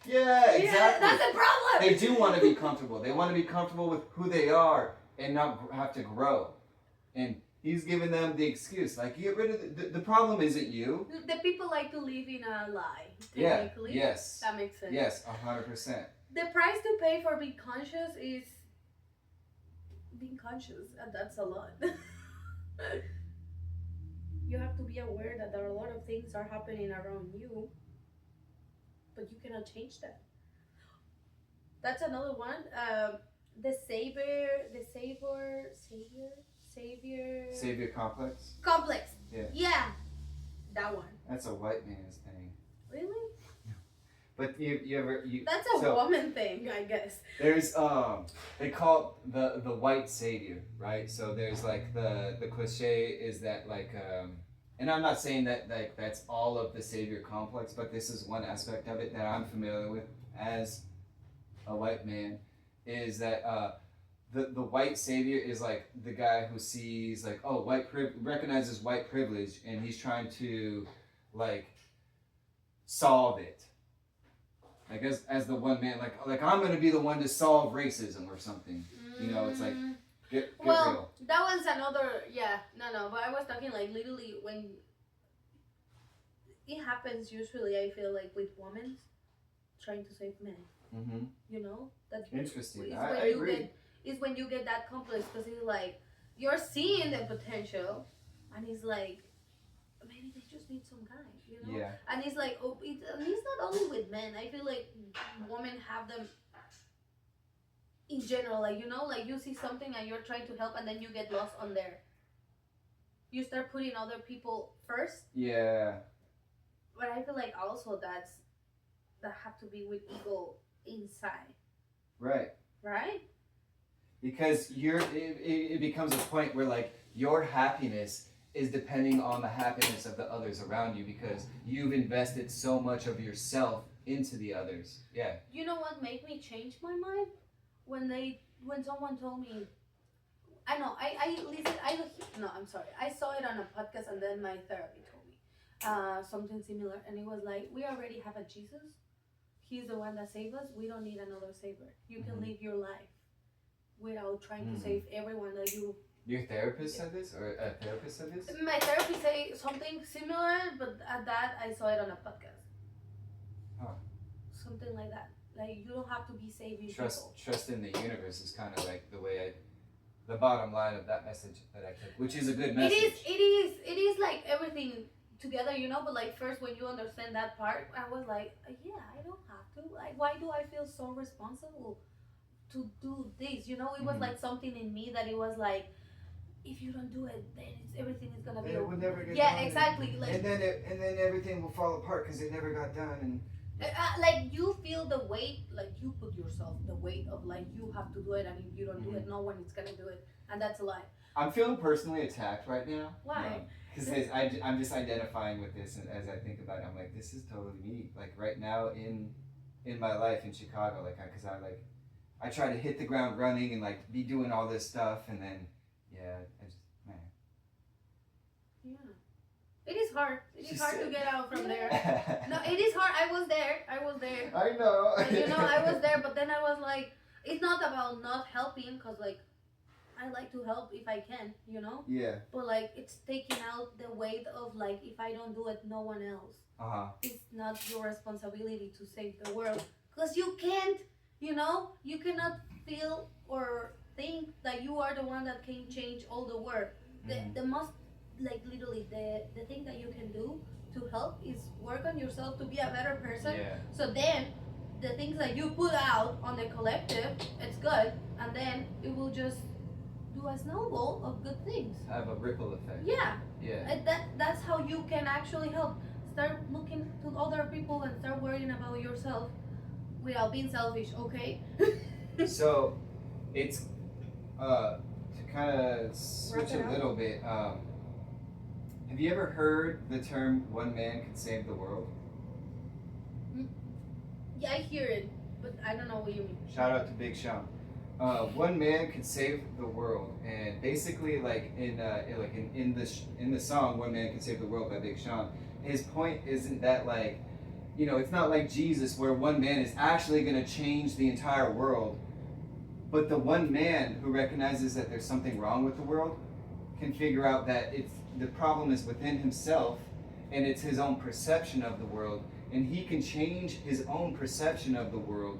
exactly. That's the problem. They do want to be comfortable. They want to be comfortable with who they are and not have to grow. And he's giving them the excuse, like, get rid of the problem isn't you. The people like to live in a lie. Yeah. Technically. Yes. That makes sense. Yes. 100%. The price to pay for being conscious is being conscious, and that's a lot. You have to be aware that there are a lot of things are happening around you, but you cannot change that. That's another one. The Savior complex. complex. Yeah. That one. That's a white man's thing. Really? But you That's a woman thing, I guess. There's they call it the white savior, right? So there's like the cliche is that like and I'm not saying that like that's all of the savior complex, but this is one aspect of it that I'm familiar with as a white man, is that the white savior is like the guy who sees like, oh, recognizes white privilege, and he's trying to like solve it. Like as the one man, like I'm gonna be the one to solve racism or something. It's like get real. That one's another. Yeah, no. But I was talking like literally when it happens. Usually, I feel like with women trying to save men. That's interesting. I agree. Is when you get that complex, because it's like you're seeing the potential, and it's like maybe they just need some guy, Yeah. And it's like, it's not only with men. I feel like women have them in general. Like, like you see something and you're trying to help, and then you get lost on there. You start putting other people first. Yeah. But I feel like also that have to be with ego inside. Right. Right? Because it becomes a point where like your happiness is depending on the happiness of the others around you, because you've invested so much of yourself into the others. Yeah. You know what made me change my mind? When someone told me, I know, I'm sorry. I saw it on a podcast, and then my therapy told me something similar, and it was like, we already have a Jesus. He's the one that saved us. We don't need another savior. You can live your life without trying to save everyone that you. Your therapist said this, or a therapist said this? My therapist said something similar, but at that I saw it on a podcast. Huh. Something like that. Like, you don't have to be saving people. Trust in the universe is kind of like the bottom line of that message that I took, which is a good message. It is like everything together, but like first when you understand that part, I was like, yeah, I don't have to. Like, why do I feel so responsible to do this? It was like something in me that it was like, if you don't do it, then everything is gonna be. It would never get yeah, done. exactly. Like, and then everything will fall apart because it never got done. And like you feel the weight, like you put yourself the weight of like you have to do it, and if you don't do it, no one is gonna do it, and that's a lie. I'm feeling personally attacked right now. Why? Because I'm just identifying with this, and as I think about it, I'm like, this is totally me. Like right now in my life in Chicago, like because I try to hit the ground running and like be doing all this stuff, and then I just man. Yeah. It is hard. It is hard to get out from there. there. No, it is hard. I was there. I know. And, I was there, but then I was like, it's not about not helping, because like, I like to help if I can, Yeah. But like, it's taking out the weight of like, if I don't do it, no one else. It's not your responsibility to save the world, because you can't, you cannot feel or think that you are the one that can change all the world. The most, like literally, the thing that you can do to help is work on yourself to be a better person. Yeah. So then the things that you put out on the collective, it's good, and then it will just do a snowball of good things. Have a ripple effect. Yeah. Yeah. And that's how you can actually help. Start looking to other people and start worrying about yourself without being selfish, okay? So it's to kind of switch a little bit. Have you ever heard the term "one man can save the world"? Yeah, I hear it, but I don't know what you mean. Shout out to Big Sean. One man can save the world, and basically, like in the song "One Man Can Save the World" by Big Sean, his point isn't that like, it's not like Jesus where one man is actually going to change the entire world, but the one man who recognizes that there's something wrong with the world can figure out that the problem is within himself, and it's his own perception of the world, and he can change his own perception of the world.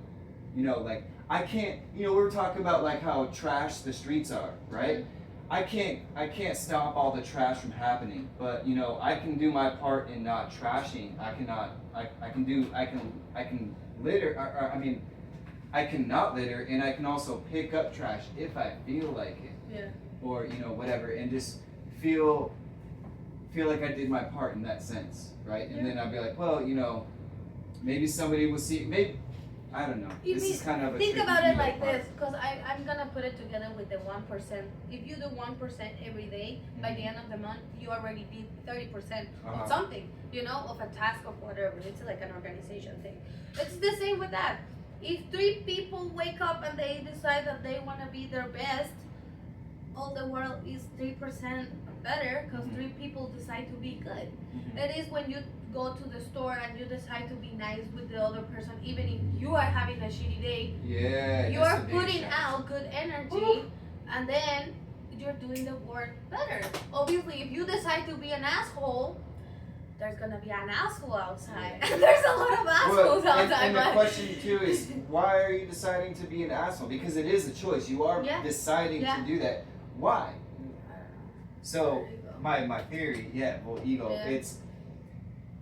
Like I can't, we were talking about like how trash the streets are, right? I can't stop all the trash from happening, but I can do my part in not trashing. I can litter. I can not litter, and I can also pick up trash if I feel like it. Yeah. Or whatever, and just feel like I did my part in that sense, right? And then I'll be like, well, maybe somebody will see. Maybe I don't know. This is kind of a think about it like this, because I'm gonna put it together with the 1%. If you do 1% every day, by the end of the month, you already did 30% of something, of a task or whatever. It's like an organization thing. It's the same with that. If 3 people wake up and they decide that they want to be their best, all the world is 3% better, because 3 people decide to be good. That is when you go to the store and you decide to be nice with the other person, even if you are having a shitty day. Yeah. You are putting out good energy, and then you're doing the work better. Obviously, if you decide to be an asshole, there's gonna be an asshole outside. And there's a lot of assholes outside. And the question too is, why are you deciding to be an asshole? Because it is a choice. You are deciding to do that. Why? So my theory, ego. Yeah.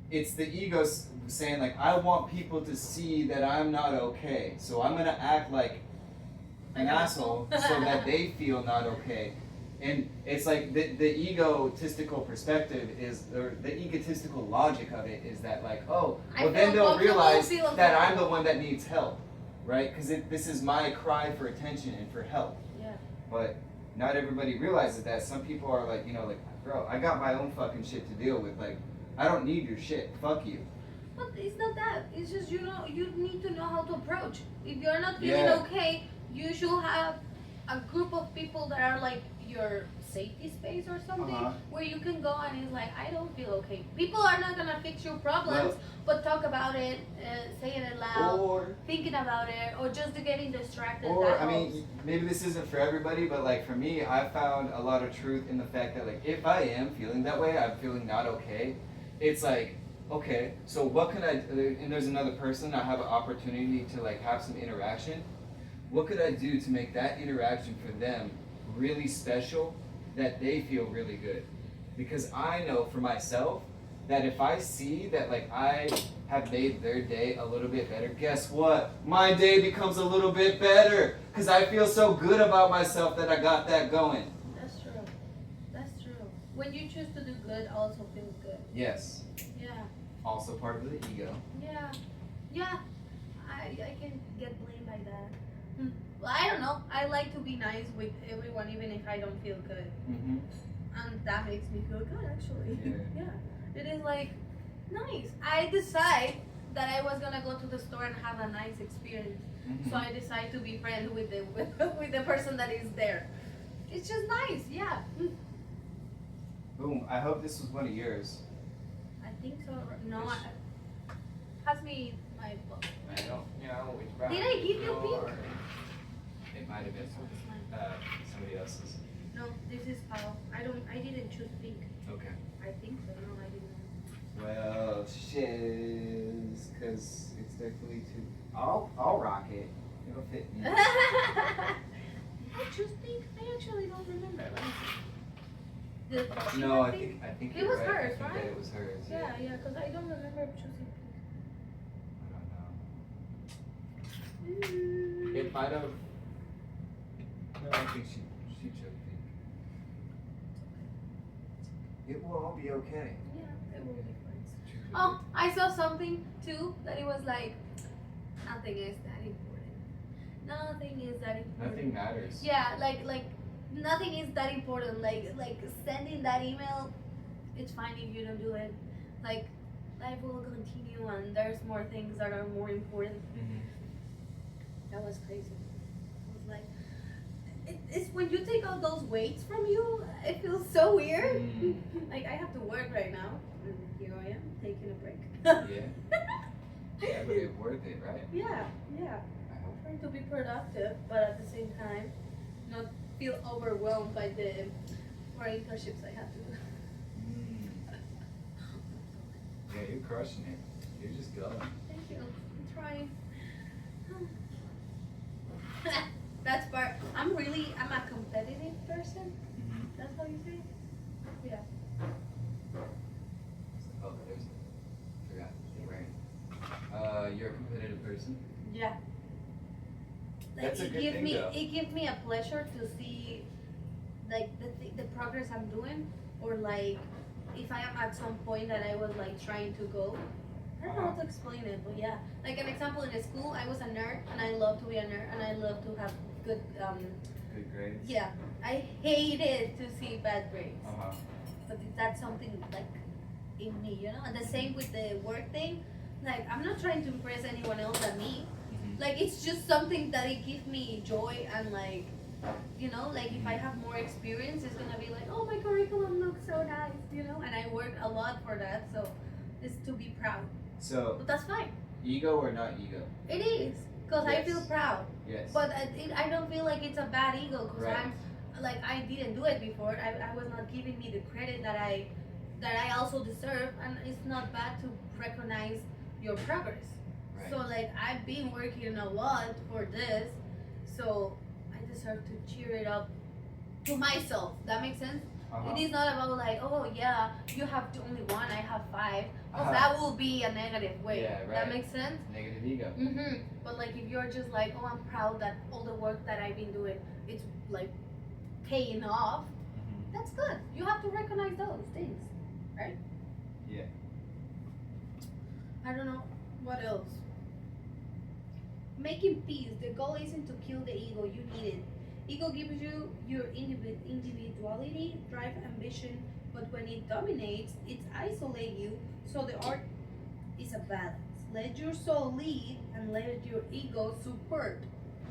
It's the ego saying like, I want people to see that I'm not okay, so I'm gonna act like an asshole so that they feel not okay. And it's like the egotistical perspective is, or the egotistical logic of it is that like, oh, well then they'll realize that I'm the one that needs help, right? Because this is my cry for attention and for help. Yeah. But not everybody realizes that. Some people are like, like, bro, I got my own fucking shit to deal with. Like, I don't need your shit. Fuck you. But it's not that. It's just, you need to know how to approach. If you're not feeling okay, you should have a group of people that are like your safety space or something, where you can go and it's like, I don't feel okay. People are not gonna fix your problems, but talk about it, say it out loud, or thinking about it, or just getting distracted. Or maybe this isn't for everybody, but like for me, I found a lot of truth in the fact that like if I am feeling that way, I'm feeling not okay. It's like, okay, so what can I do? And there's another person, I have an opportunity to like have some interaction. What could I do to make that interaction for them really special, that they feel really good? Because I know for myself that if I see that like I have made their day a little bit better, guess what? My day becomes a little bit better, because I feel so good about myself that I got that going. That's true. when you choose to do good, also feels good. Yes. Yeah. Also part of the ego. Yeah. Yeah. I can get blamed by that. Well, I don't know. I like to be nice with everyone, even if I don't feel good, Mm-hmm. and that makes me feel good actually. Yeah. Yeah. It is like nice. I decide that I was gonna go to the store and have a nice experience, Mm-hmm. so I decide to be friends with the with the person that is there. It's just nice. Yeah. Boom. I hope this was one of yours. I think so. No. Yes. Pass me my book. I don't know which brand. Did I give you or- pink? It might have been somebody else's. No, this is how I didn't choose pink. Okay. I think so. No, I didn't. Well, shiz, cause it's definitely too. I'll rock it. It'll fit me. Did I choose pink? I actually don't remember. Let me see. Did she No, have I pink? think It you're was right. hers, I think right? that it was hers. Yeah, because I don't remember choosing I don't know. pink. It might have. No, I think she chose pink. It will all be okay. Yeah, it will be fine. Oh, I saw something too that it was like nothing is that important. Nothing is that important. Nothing matters. Yeah, like nothing is that important. Like sending that email, it's fine if you don't do it. Like life will continue and there's more things that are more important. Mm-hmm. That was crazy. It was like it's when you take all those weights from you, it feels so weird. Mm. Like I have to work right now, and here I am taking a break. Yeah. Yeah, but it's worth it, right? Yeah. I hope. Trying to be productive, but at the same time, not feel overwhelmed by the more internships I have to do. Mm. Yeah, you're crushing it. You're just going. Thank you. I'm trying. That's part. I'm a competitive person. Mm-hmm. That's how you say it? Yeah. Oh, there's. Forgot. Right. You're a competitive person. Yeah. That's a it good gives thing, me though. it gives me a pleasure to see like the progress I'm doing, or like if I am at some point that I was like trying to go. I don't know how to explain it, but yeah. Like an example, in school I was a nerd and I love to be a nerd and I love to have good Good grades. yeah. I hated to see bad grades. Uh-huh. But that's something like in me, you know? And the same with the work thing. Like I'm not trying to impress anyone else than me. Mm-hmm. Like it's just something that it gives me joy, and like, you know, like if I have more experience, it's gonna be like, oh, my curriculum looks so nice, you know, and I worked a lot for that, so it's to be proud. So, But that's fine. ego or not ego? It is, because I Yes. feel proud. Yes. But I don't feel like it's a bad ego, because Right. I'm like I didn't do it before. I was not giving me the credit that I also deserve, and it's not bad to recognize your progress. Right. So like I've been working a lot for this, so I deserve to cheer it up to myself. That makes sense? Uh-huh. It is not about like, oh yeah, you have only one, I have five. Well, Uh-huh. that will be a negative way. Yeah, right. That makes sense? Negative ego. But like if you're just like, oh, I'm proud that all the work that I've been doing, it's like paying off. Mm-hmm. That's good. You have to recognize those things, right? Yeah. I don't know what else. Making peace. The goal isn't to kill the ego. You need it. Ego gives you your individuality, drive, ambition, but when it dominates, it isolates you. So the art is a balance. Let your soul lead and let your ego support.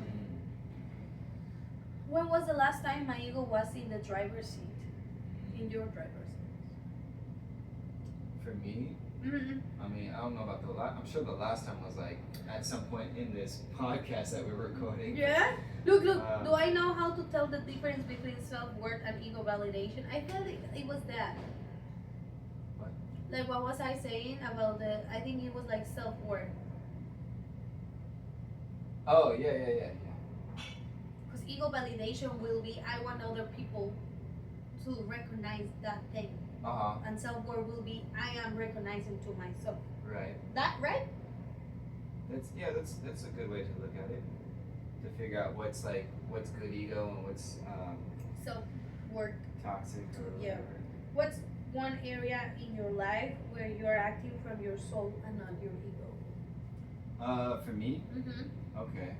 Mm-hmm. When was the last time my ego was in the driver's seat? In your driver's seat? For me, Mm-hmm. I mean, I don't know about the last. I'm sure the last time was like at some point in this podcast that we were recording. Yeah? Look, Uh, do I know how to tell the difference between self-worth and ego validation? I felt it was that. What? Like, what was I saying about I think it was like self-worth. Oh yeah. Because ego validation will be, I want other people to recognize that thing. Uh-huh. And self-worth will be, I am recognizing to myself. Right. That, right? That's a good way to look at it. To figure out what's good ego and what's Self-worth. toxic or Yeah. whatever. What's one area in your life where you're acting from your soul and not your ego? For me, Mm-hmm. okay.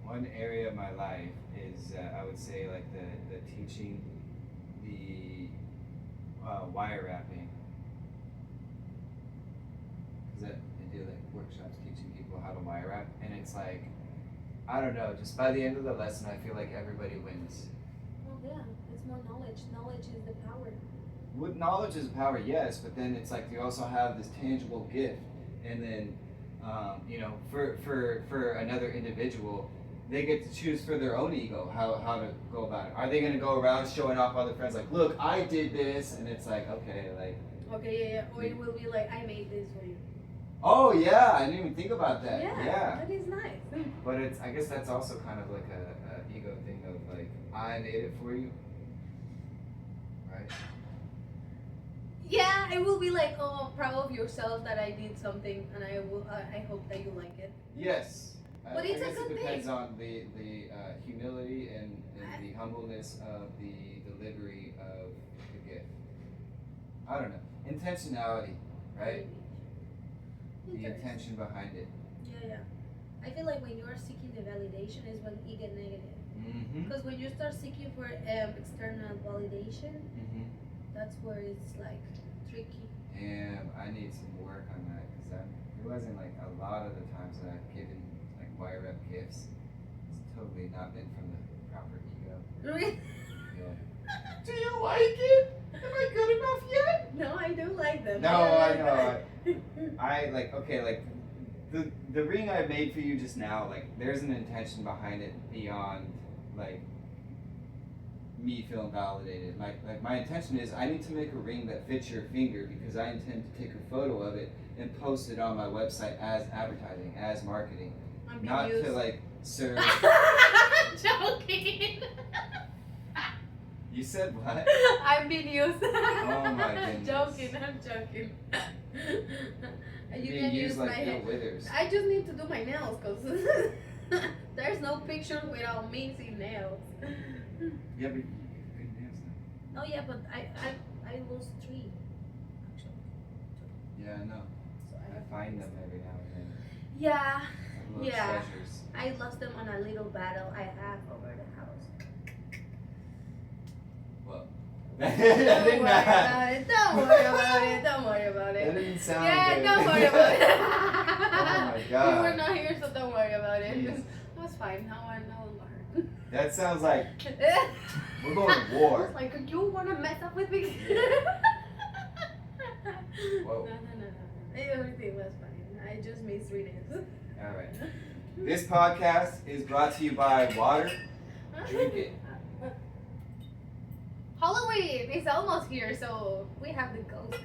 One area of my life is I would say like the teaching, the wire wrapping. Cause I do like workshops teaching people how to wire wrap, and it's like I don't know. Just by the end of the lesson, I feel like everybody wins. Oh yeah, it's more knowledge. Knowledge is the power. With knowledge is power, yes, but then it's like you also have this tangible gift, and then you know, for another individual, they get to choose for their own ego how to go about it. Are they going to go around showing off other friends like, look, I did this, and it's like, okay, like. Okay, yeah, yeah. Or it will be like, I made this for you. Oh yeah, I didn't even think about that. Yeah. That is nice. But it's I guess that's also kind of like a ego thing of like I made it for you, right? Yeah, it will be like, oh, proud of yourself that I did something, and I hope that you like it. Yes. But it's I guess a good it depends thing. on the humility and the humbleness of the delivery of the gift. I don't know. Intentionality, right? The intention behind it. Yeah, yeah. I feel like when you are seeking the validation is when you get negative. Mm-hmm. Because when you start seeking for external validation, Mm-hmm. that's where it's like tricky. And I need some work on that because I'm realizing like a lot of the times that I've given like wire wrap gifts, it's totally not been from the proper ego. Really? Yeah. Do you like it? Am I good enough yet? No, I do like them. No, I know. I like okay, like the ring I made for you just now, like there's an intention behind it beyond like me feeling validated. Like my intention is I need to make a ring that fits your finger because I intend to take a photo of it and post it on my website as advertising, as marketing. Not to like serve. I'm joking. You said what? I'm being used. Oh my goodness. I'm joking. You Being can used use like my Bill hair. Withers. I just need to do my nails because there's no picture without me seeing nails. Yeah, but you have good nails now. Oh yeah, but I lost 3 actually. Yeah, I know. So I find them every now and then. Yeah, Like little yeah. treasures. I lost them on a little battle I have over the house. Well, Don't worry about it. Don't worry about it. Don't worry about That it. didn't sound Yeah, good. don't worry about it. Oh my God. You were not here, so don't worry about it. Jeez. That's fine. Now I know. That sounds like we're going to war. It's like you wanna mess up with me? Whoa. No. Everything was fine. I just made 3 days. All right. This podcast is brought to you by water. Drink it. Halloween is almost here, so we have the ghost.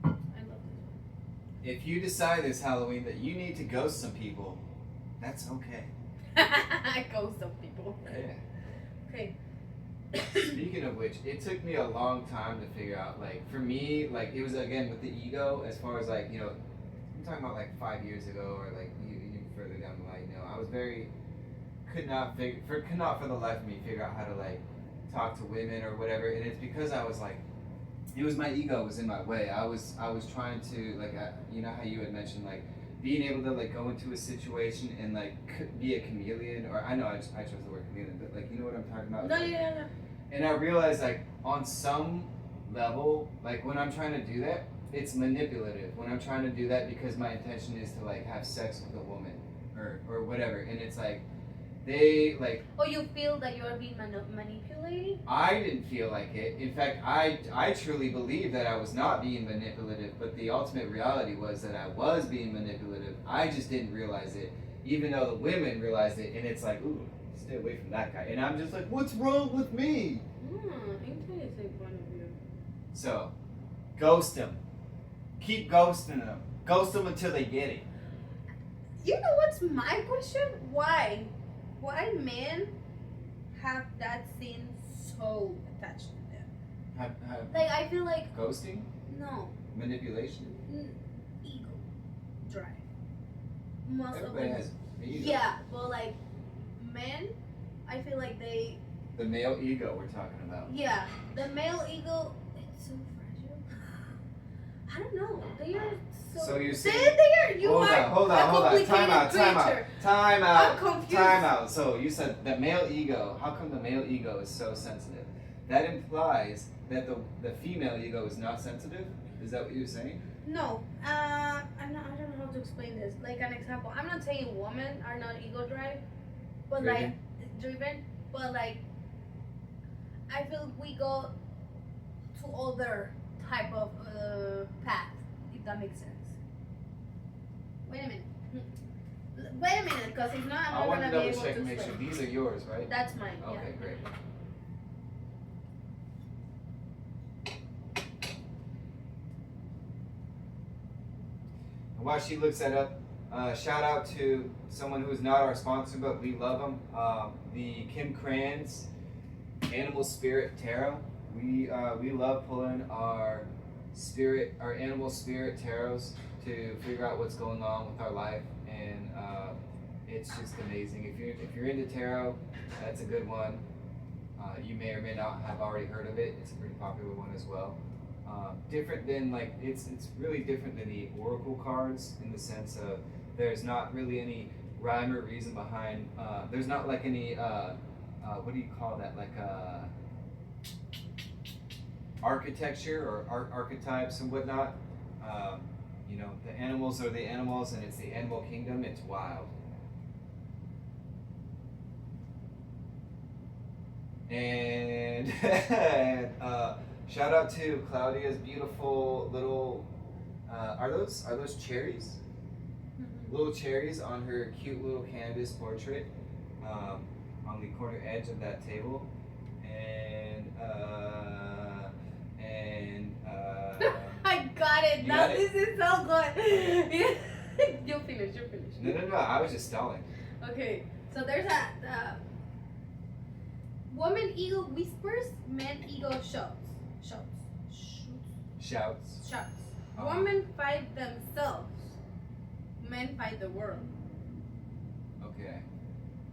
I love this If you decide this Halloween that you need to ghost some people, that's okay. one. Ghost of people. Yeah. Okay. Speaking of which, it took me a long time to figure out, like, for me, like, it was, again, with the ego, as far as, like, you know, I'm talking about, like, 5 years ago, or, like, even further down the line, you know, I was very, could not for the life of me figure out how to, like, talk to women or whatever, and it's because I was, like, it was my ego was in my way. I was trying to, like, you know how you had mentioned, like, being able to, like, go into a situation and, like, be a chameleon, or I know I chose the word chameleon, but, like, you know what I'm talking about? No, Like, yeah. and I realized, like, on some level, like, when I'm trying to do that, it's manipulative. When I'm trying to do that because my intention is to, like, have sex with a woman or whatever. And it's like, they, like... Oh, you feel that you are being manipulated? I didn't feel like it. In fact, I truly believe that I was not being manipulative, but the ultimate reality was that I was being manipulative. I just didn't realize it, even though the women realized it. And it's like, ooh, stay away from that guy. And I'm just like, what's wrong with me? Interesting point of view. So, ghost them. Keep ghosting them. Ghost them until they get it. You know what's my question? Why? Why men have that thing so attached to them? Like, I feel like, Ghosting? no, Manipulation? ego, drive. Most Everybody of them. has ego. Yeah, but like, men, I feel like they The male ego we're talking about. Yeah, the male ego. It's so fragile. I don't know. They are so. So you're they saying- are. You Hold are on, hold a on, hold on. Time out, complicated time out, creature. time I'm out, confused. time out. So you said the male ego. How come the male ego is so sensitive? That implies that the female ego is not sensitive. Is that what you're saying? No, I don't know how to explain this. Like an example, I'm not saying women are not ego drive, but driven, but like I feel we go to other type of path, if that makes sense. Wait a minute. Wait a minute, because if not, I'm I not want gonna to be double able check to and make sure explain. these are yours, right? That's mine. Okay, Yeah. great. And while she looks that up, shout out to someone who is not our sponsor, but we love them. The Kim Kranz Animal Spirit Tarot. We love pulling our animal spirit tarots to figure out what's going on with our life, and it's just amazing. If you're into tarot, that's a good one. You may or may not have already heard of it. It's a pretty popular one as well. Different than it's really different than the oracle cards in the sense of there's not really any rhyme or reason behind. There's not like any what do you call that, like architecture or archetypes and whatnot. You know, the animals are the animals, and it's the animal kingdom. It's wild. And shout out to Claudia's beautiful little. Are those cherries? Little cherries on her cute little canvas portrait, on the corner edge of that table, and I got it. You Now got this is so good. You're finished. No. I was just stalling. Okay, so there's a woman ego whispers, man ego shouts. Shouts. Women fight themselves, men fight the world. Okay.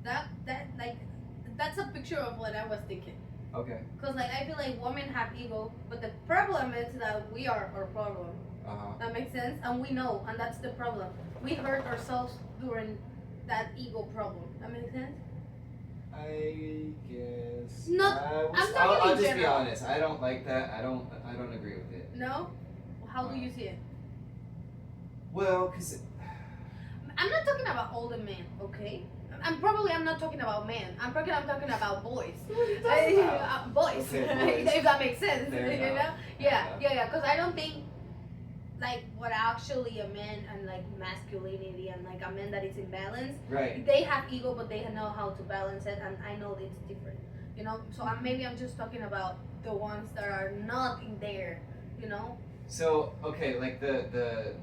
That's a picture of what I was thinking. Okay. Cause like I feel like women have ego, but the problem is that we are our problem. That makes sense, and we know, and that's the problem. We hurt ourselves during that ego problem. That makes sense. I guess. I'm talking I'll in just be general. honest. I don't like that. I don't agree with it. No? How do you see it? Well, cause I'm not talking about older men, okay? I'm not talking about men. I'm talking about boys. Boys. Okay, boys. If that makes sense. Fair You know? enough. Yeah. Because I don't think like what actually a man and like masculinity and like a man that is in balance. right. They have ego, but they know how to balance it, and I know it's different. You know. So maybe I'm just talking about the ones that are not in there. You know. So okay, like the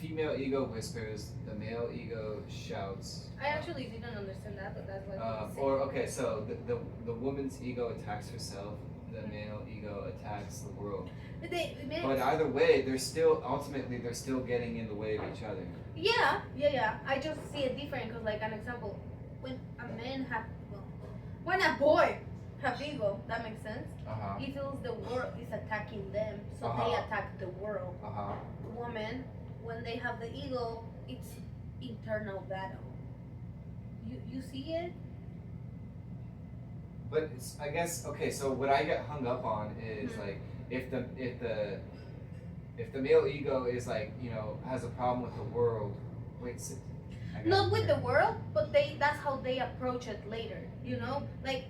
female ego whispers, the male ego shouts. I actually didn't understand that, but that's what I was saying. Or okay, so the woman's ego attacks herself, the male ego attacks the world. But either way, they're still getting in the way of each other. Yeah. I just see it different because, like, an example, when when a boy have ego, that makes sense. He feels the world is attacking them, so they attack the world. Woman, when they have the ego, it's internal battle. You see it? But I guess okay. So what I get hung up on is like if the male ego is like has a problem with the world. Wait. Not with the world, but that's how they approach it later. You know, like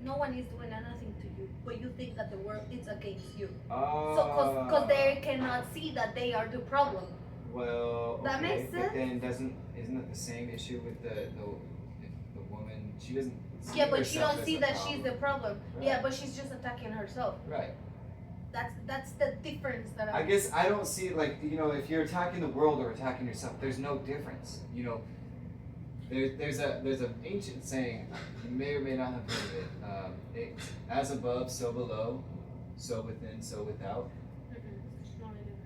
no one is doing anything to you, but you think that the world is against you. So, because they cannot see that they are the problem. Well, That okay, makes sense. but then isn't it the same issue with the woman? She doesn't. See Yeah, but you herself don't as see the that problem. she's the problem. Right. Yeah, but she's just attacking herself. Right. That's the difference that I guess I don't see if you're attacking the world or attacking yourself, there's no difference. There's an ancient saying, you may or may not have heard of it. As above, so below, so within, so without.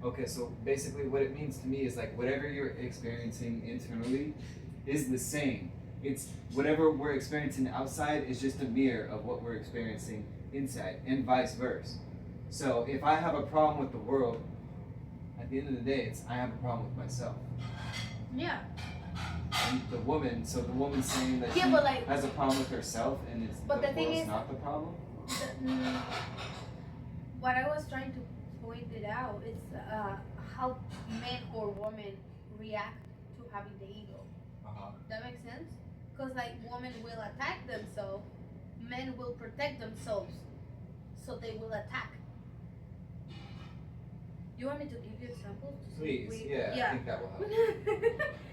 Okay, so basically what it means to me is like whatever you're experiencing internally is the same. it's whatever we're experiencing outside is just a mirror of what we're experiencing inside, and vice versa. So if I have a problem with the world, at the end of the day, it's I have a problem with myself. Yeah. And the woman saying that Yeah, she but like, has a problem with herself, and it's but the thing world's is, not the problem. What I was trying to point it out is how men or women react to having the ego. That makes sense? Because like women will attack themselves, men will protect themselves, so they will attack. You want me to give you examples? Please, yeah, I think that will help.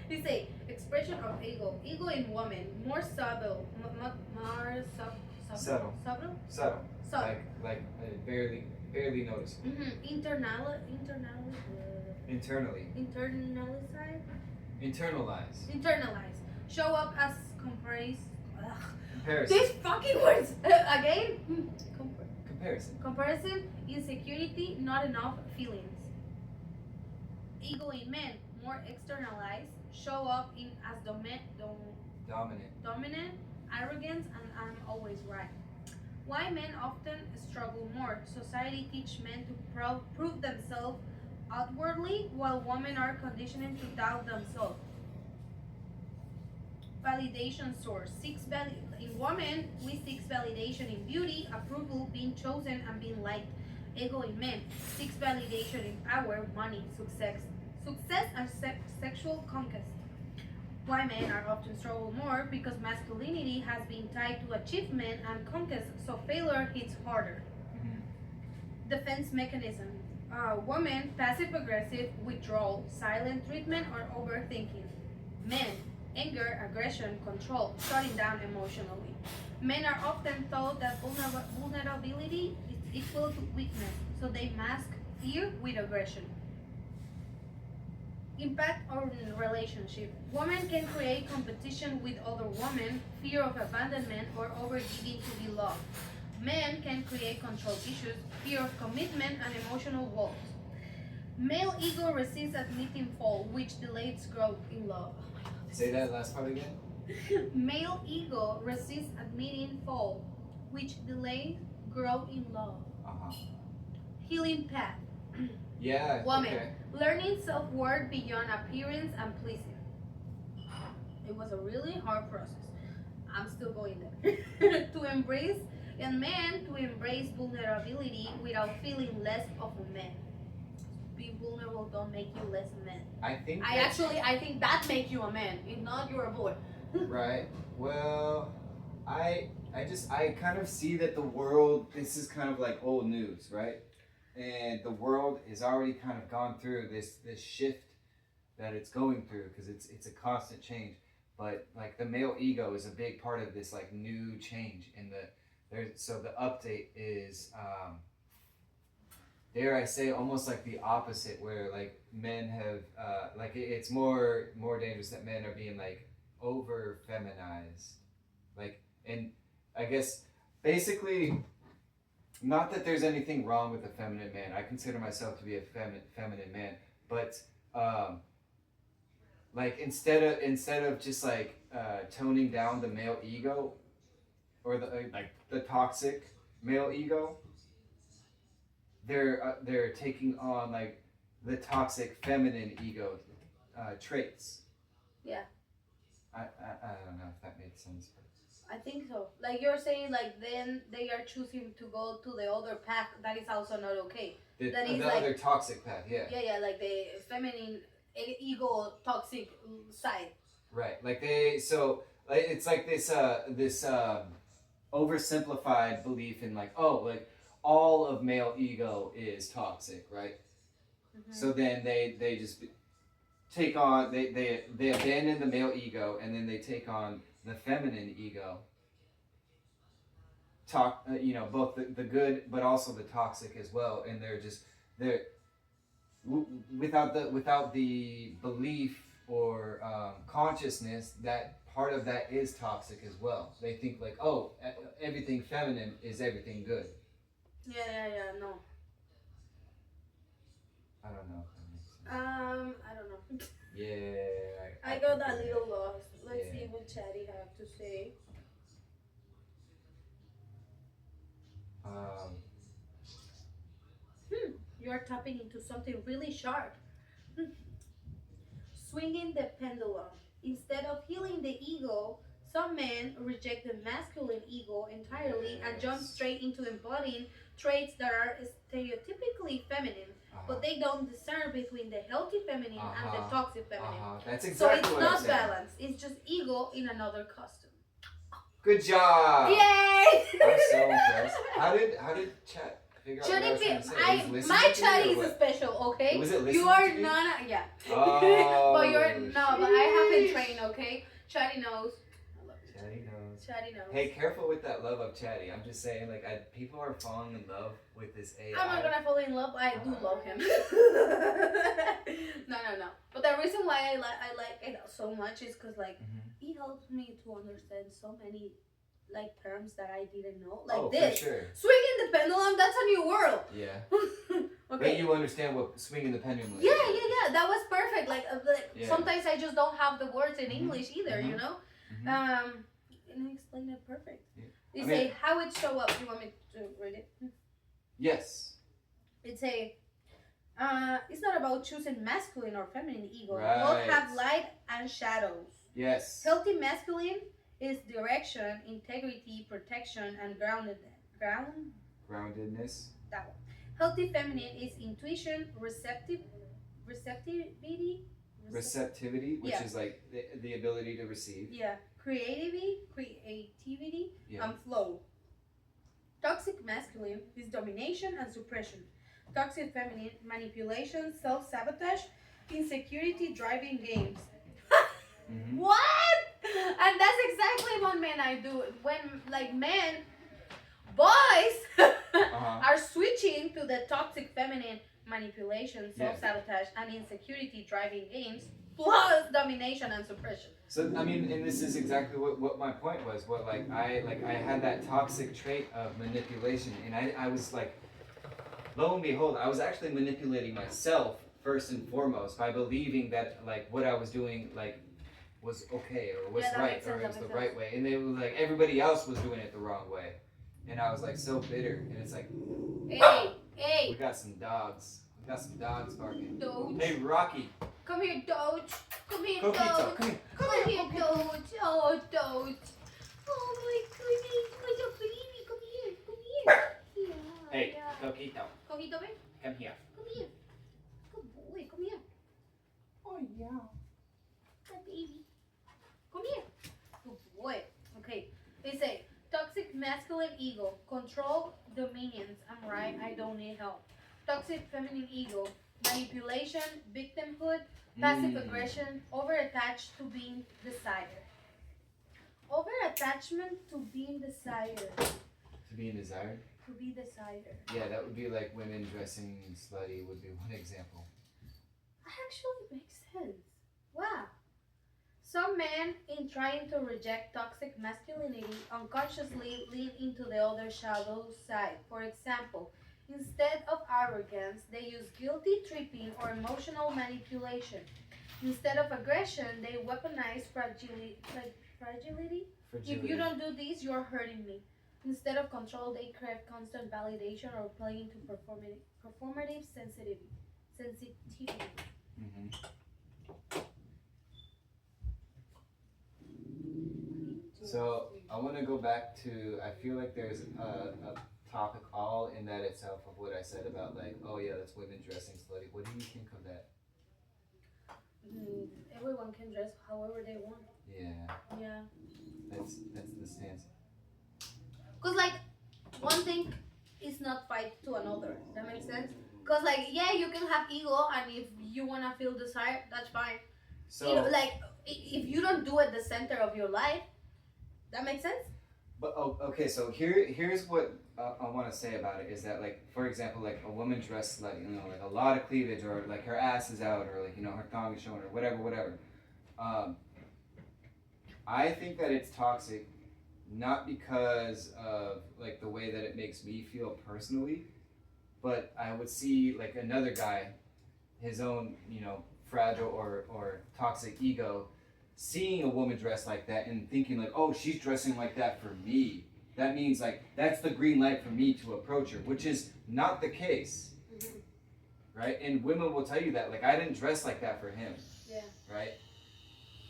You say expression of ego. Ego in women more subtle, more Subtle. subtle. Subtle. Like barely noticeable. Internally. Internalize. Show up as comparison. Comparison. These fucking words again. Comparison. Insecurity, not enough feelings. Ego in men, more externalized, show up in as dominant, arrogance, and I'm always right. Why men often struggle more? Society teach men to prove themselves outwardly, while women are conditioned to doubt themselves. Validation source. In women, we seek validation in beauty, approval, being chosen, and being liked. Ego in men seeks validation in power, money, success, and sexual conquest. Why men are often struggle more? Because masculinity has been tied to achievement and conquest, so failure hits harder. Defense mechanism. Women, passive aggressive, withdrawal, silent treatment, or overthinking. Men, anger, aggression, control, shutting down emotionally. Men are often taught that vulnerability is equal to weakness, so they mask fear with aggression. Impact on relationship. Women can create competition with other women, fear of abandonment, or overgiving to be loved. Men can create control issues, fear of commitment, and emotional walls. Male ego resists admitting fault, which delays growth in love. Say that last part again. Male ego resists admitting fault, which delays growth in love. Healing path. Yeah. Woman, okay. Learning self-worth beyond appearance and pleasing. It was a really hard process. I'm still going there. To embrace, and men to embrace vulnerability without feeling less of a man. Being vulnerable don't make you less a man. I think that makes you a man. If not, you're a boy. Right. Well, I kind of see that the world, this is kind of like old news, right? And the world has already kind of gone through this shift that it's going through, because it's a constant change. But like the male ego is a big part of this like new change in so the update is dare I say almost like the opposite, where like men have like it's more dangerous that men are being like over feminized, like, and I guess basically, not that there's anything wrong with a feminine man. I consider myself to be a feminine man, but like instead of just like toning down the male ego, or the toxic male ego, they're taking on like the toxic feminine ego traits. Yeah. I don't know if that makes sense. I think so. Like you're saying, like then they are choosing to go to the other path that is also not okay. The like, other toxic path, yeah. Yeah, like the feminine ego toxic side. Right, like it's like this oversimplified belief in like, oh, like all of male ego is toxic, right? Mm-hmm. So then they just take on they abandon the male ego, and then they take on the feminine ego. Both the good but also the toxic as well, and they're without the belief or consciousness that part of that is toxic as well. They think like, oh, everything feminine is everything good. Yeah, no. I don't know. I don't know. Yeah. I got a little lost. Let's see what Chatty have to say. You're tapping into something really sharp. Swinging the pendulum. Instead of healing the ego, some men reject the masculine ego entirely and jump straight into embodying traits that are stereotypically feminine, but they don't discern between the healthy feminine and the toxic feminine. That's So exactly it's what not I'm saying. balanced, it's just ego in another costume. Good job. Yay! I'm so impressed. How did Chat figure out what I was trying to say? Was My listening to Chat me or is what? special, okay? Was it listening You are to me? not, yeah. Oh, But you're no, but I haven't sheesh. trained, okay? Chatty knows. I love you. Chatty knows. Chatty knows. Hey, careful with that love of Chatty. I'm just saying, like, people are falling in love with this AI. I'm not gonna fall in love. I do love him. No. But the reason why I like it so much is because like he helps me to understand so many like terms that I didn't know. Like this. For sure. Swinging the pendulum. That's a new world. Yeah. Okay. But you understand what swinging the pendulum is. Yeah. That was perfect. Like Yeah. sometimes I just don't have the words in English either. You know. Mhm. And I explained it perfect. Yeah. You I say mean- how it show up. You want me to read it? Yes. It's it's not about choosing masculine or feminine ego. Right. Both have light and shadows. Yes. Healthy masculine is direction, integrity, protection, and Groundedness. that one. Healthy feminine is intuition, receptivity, Receptivity, which Yeah. is like the ability to receive. yeah, creativity, Yeah. and flow. Toxic masculine is domination and suppression. Toxic feminine, manipulation, self-sabotage, insecurity, driving games. Mhm. What? And that's exactly what men I do. When like boys are switching to the toxic feminine, manipulation, self-sabotage, and insecurity, driving games, plus domination and suppression. So I mean, and this is exactly what my point was. What I had that toxic trait of manipulation, and I was like, lo and behold, I was actually manipulating myself first and foremost by believing that like what I was doing like was okay or was right or it was the right way, and they were like everybody else was doing it the wrong way, and I was like so bitter, and it's like, we got some dogs. We got some dogs barking. Doge. Hey, Rocky. Come here, Doge. Come here, Coquito, Doge. come here. Come here, Doge. Oh, Doge. Oh my goodness, my baby. Come here. Yeah. Hey, Yeah. Coquito, Coquito, ven. come here. Come here. Good boy. Come here. Oh yeah. My baby. Come here. Good boy. Okay. They say toxic masculine ego, control, dominions. I'm right. I don't need help. Toxic feminine ego, manipulation, victimhood, passive aggression, over-attached to being desired. Over-attachment to being desired. To be desired. To be desired. Yeah, that would be like women dressing slutty would be one example. Actually makes sense. Wow. Some men, in trying to reject toxic masculinity, unconsciously lean into the other shadow side. For example, instead of arrogance, they use guilty tripping or emotional manipulation. Instead of aggression, they weaponize fragility. If you don't do this, you're hurting me. Instead of control, they crave constant validation or play into performative sensitivity. Mm-hmm. So I want to go back to, I feel like there's a topic all in that itself of what I said about like, oh yeah, that's women dressing slutty. What do you think of that? Everyone can dress however they want. Yeah, that's the stance. Cause like one thing is not fight to another. That makes sense. Cause like yeah, you can have ego, and if you wanna feel desired, that's fine. So You know, like if you don't do it the center of your life, that makes sense. But okay, so here's what I want to say about it is that like for example like a woman dressed like like a lot of cleavage or like her ass is out or like her thong is showing or whatever. I think that it's toxic, not because of like the way that it makes me feel personally, but I would see like another guy, his own fragile or toxic ego, seeing a woman dressed like that and thinking like, oh, she's dressing like that for me. That means like that's the green light for me to approach her, which is not the case, right? And women will tell you that like I didn't dress like that for him, right?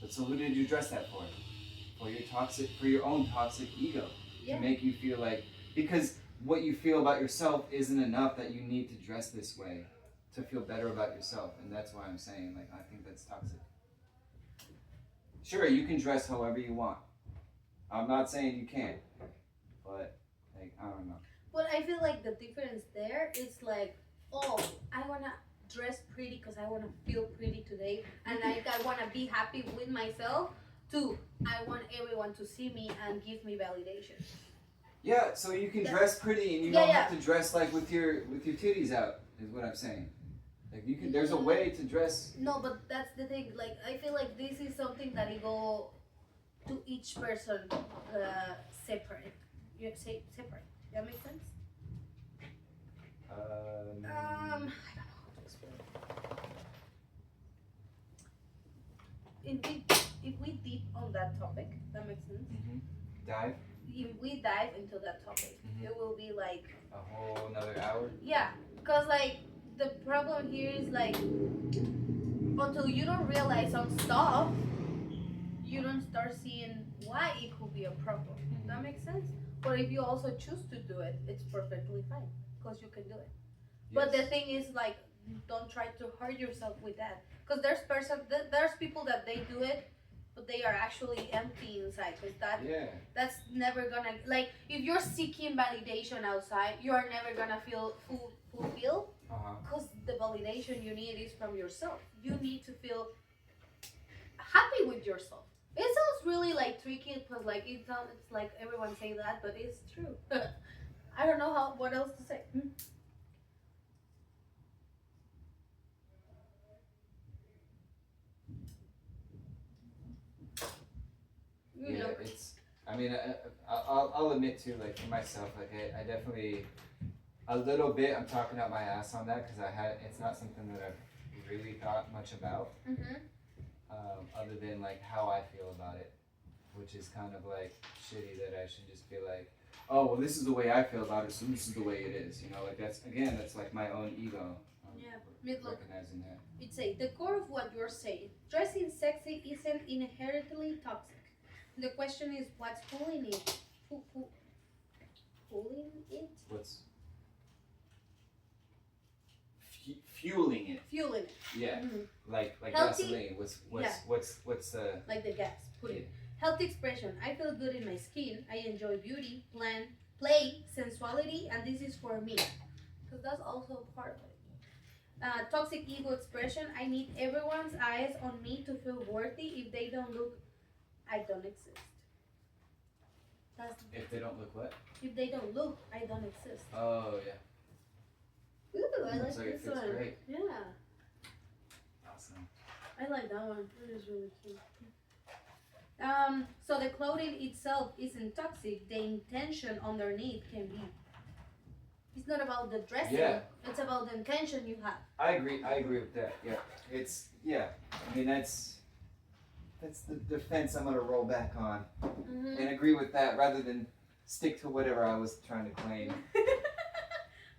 But so who did you dress that for? For your own toxic ego, to make you feel like, because what you feel about yourself isn't enough, that you need to dress this way to feel better about yourself. And that's why I'm saying like I think that's toxic. Sure, you can dress however you want. I'm not saying you can't, but like I don't know. But I feel like the difference there is like, oh, I wanna dress pretty because I wanna feel pretty today, and like I wanna be happy with myself. Too, I want everyone to see me and give me validation. Yeah, so you can dress pretty and you don't have to dress like with your titties out, is what I'm saying. Like you can, there's a way to dress. No, but that's the thing. Like I feel like this is something that it go to each person separate. You say separate. That makes sense. I don't know how to explain. If we deep on that topic, that makes sense. Dive. If we dive into that topic, it will be like a whole another hour. Yeah, cause like the problem here is like until you don't realize some stuff, you don't start seeing why it could be a problem. That makes sense. But if you also choose to do it, it's perfectly fine, cause you can do it. Yes. But the thing is like, don't try to hurt yourself with that, cause there's people that they do it, but they are actually empty inside, because that's never gonna, like, if you're seeking validation outside, you are never gonna feel fulfilled, because the validation you need is from yourself. You need to feel happy with yourself. It sounds really like tricky, because like it's like everyone say that, but it's true. I don't know what else to say. Yeah, it's. I mean, I'll admit too, like for myself, like I definitely a little bit. I'm talking out my ass on that because it's not something that I've really thought much about. Other than like how I feel about it, which is kind of like shitty that I should just be like, oh well, this is the way I feel about it, so this is the way it is. You know, like that's like my own ego. Recognizing that. It's the core of what you're saying. Dressing sexy isn't inherently toxic. The question is, what's pulling it? Pulling it? What's fueling it? Fueling it. Yeah. Like healthy, gasoline. What's the like the gas? Healthy expression. I feel good in my skin. I enjoy beauty, play, sensuality, and this is for me. Because that's also part of it. Toxic ego expression. I need everyone's eyes on me to feel worthy. If they don't look, I don't exist. If they don't look what? If they don't look, I don't exist. Oh yeah. Ooh, I like this one. Great. Yeah. Awesome. I like that one. It is really cute. So the clothing itself isn't toxic. The intention underneath can be. It's not about the dressing. Yeah. It's about the intention you have. I agree with that. Yeah. I mean that's the defense I'm gonna roll back on and agree with that rather than stick to whatever I was trying to claim.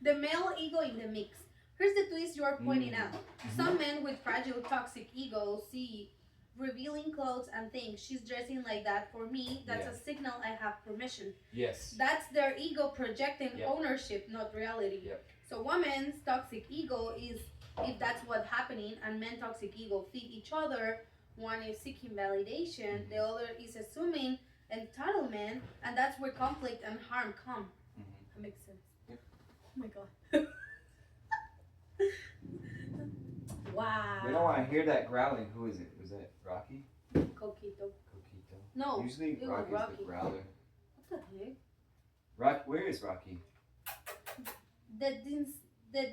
The male ego in the mix. Here's the twist you are pointing out. Some men with fragile toxic egos see revealing clothes and think, she's dressing like that for me. That's a signal I have permission. Yes. That's their ego projecting ownership, not reality. So women's toxic ego is, if that's what's happening, and men's toxic ego feed each other. One is seeking validation, the other is assuming entitlement, and that's where conflict and harm come. That makes sense. Yep. Oh my god. Wow. We don't want to hear that growling. Who is it? Was that Rocky? Coquito. No. Usually Rocky's the growler. What the heck? Where is Rocky? The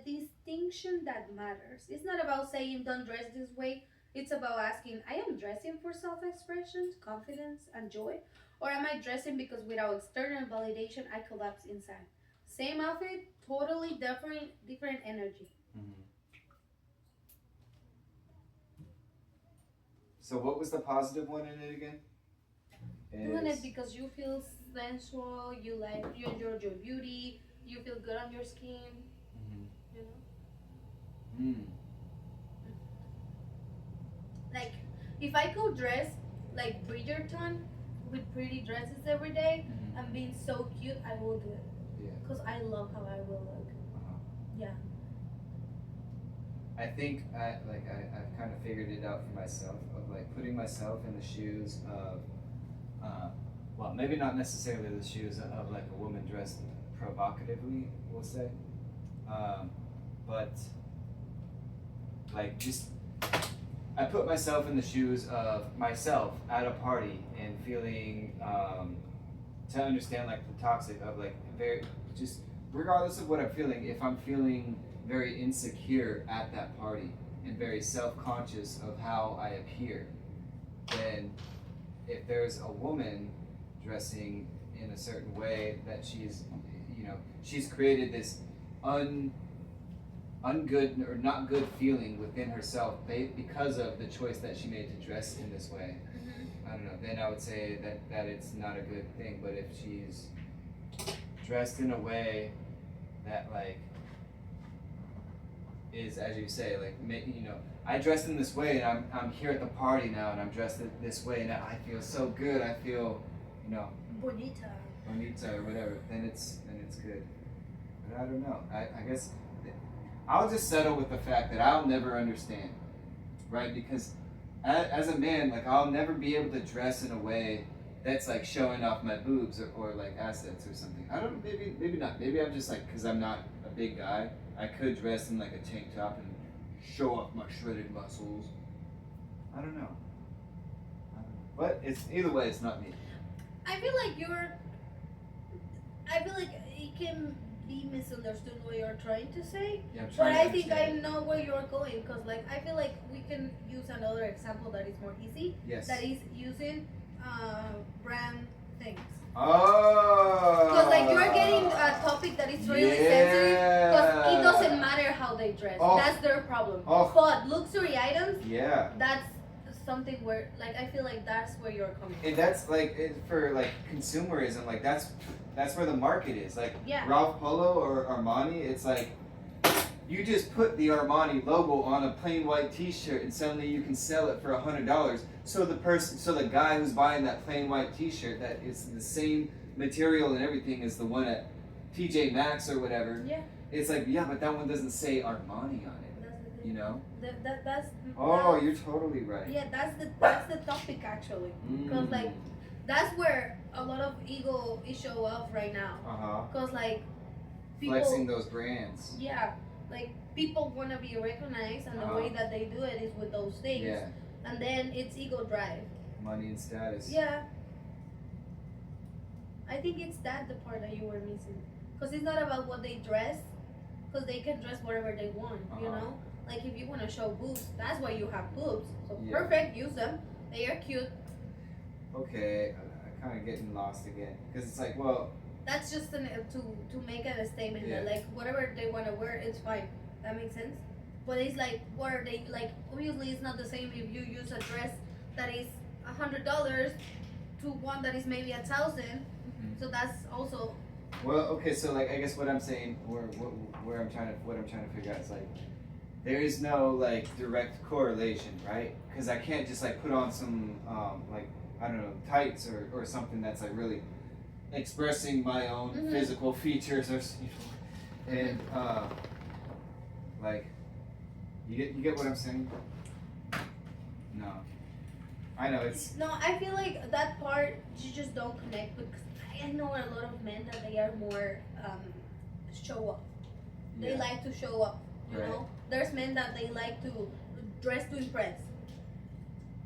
distinction that matters. It's not about saying don't dress this way. It's about asking, I am dressing for self-expression, confidence, and joy? Or am I dressing because without external validation, I collapse inside? Same outfit, totally different energy. So what was the positive one in it again? Doing it because you feel sensual, you enjoy your beauty, you feel good on your skin, you know? Mm. Like, if I could dress like Bridgerton with pretty dresses every day and being so cute, I will do it. Yeah. Because I love how I will look. Yeah. I think I've kind of figured it out for myself of like putting myself in the shoes of, well, maybe not necessarily the shoes of like a woman dressed provocatively, we'll say, but like just I put myself in the shoes of myself at a party and feeling to understand like the toxic of like very just regardless of what I'm feeling, if I'm feeling very insecure at that party and very self-conscious of how I appear, then if there's a woman dressing in a certain way that she's created this ungood or not good feeling within herself because of the choice that she made to dress in this way. I don't know, then I would say that it's not a good thing. But if she's dressed in a way that like is, as you say, like, I dressed in this way and I'm here at the party now and I'm dressed this way and I feel so good, I feel, bonita or whatever, then it's good. But I don't know, I guess I'll just settle with the fact that I'll never understand, right? Because as a man, like, I'll never be able to dress in a way that's like showing off my boobs or like assets or something. I don't, maybe not. Maybe I'm just like, because I'm not a big guy, I could dress in like a tank top and show off my shredded muscles. I don't know. But it's either way, it's not me. I feel like it can be misunderstood what you're trying to say. Yeah, I'm But trying to I think I understand. know where you're going, because like I feel like we can use another example that is more easy. Yes. That is using brand things. Oh. Because like you're getting a topic that is really sensitive. Because it doesn't matter how they dress. Oh. That's their problem. Oh. But luxury items. Yeah. That's something where like I feel like that's where you're coming from. And that's like for like consumerism, like that's where the market is. Like Yeah. Ralph Polo or Armani, it's like you just put the Armani logo on a plain white T-shirt and suddenly you can sell it for $100. So the guy who's buying that plain white T-shirt that is the same material and everything as the one at TJ Maxx or whatever. Yeah. It's like, yeah, but that one doesn't say Armani on it. That's the thing. You know? That's You're totally right. yeah, that's the topic actually. Because like that's where a lot of ego is show off right now. Because like people flexing those brands. Yeah, like people want to be recognized, and the way that they do it is with those things. Yeah. And then it's ego drive. Money and status. Yeah. I think it's that the part that you were missing. Because it's not about what they dress, because they can dress whatever they want, you know? Like if you want to show boobs, that's why you have boobs. So Yeah. perfect, use them. They are cute. Okay, I'm kind of getting lost again. Because it's like, well, That's just to make it a statement that Yeah. like whatever they want to wear, it's fine. That makes sense. But it's like, what are they like? Obviously, it's not the same if you use a dress that is $100 to one that is maybe 1,000. So that's also well, okay. So like, I guess what I'm saying, what I'm trying to figure out is like, there is no like direct correlation, right? Because I can't just like put on some like I don't know tights or something that's like really expressing my own physical features or and like you get what I'm saying? No, I know it's no. I feel like that part you just don't connect with. 'Cause I know a lot of men that they are more show up. They yeah. like to show up. You Right. know, there's men that they like to dress to impress.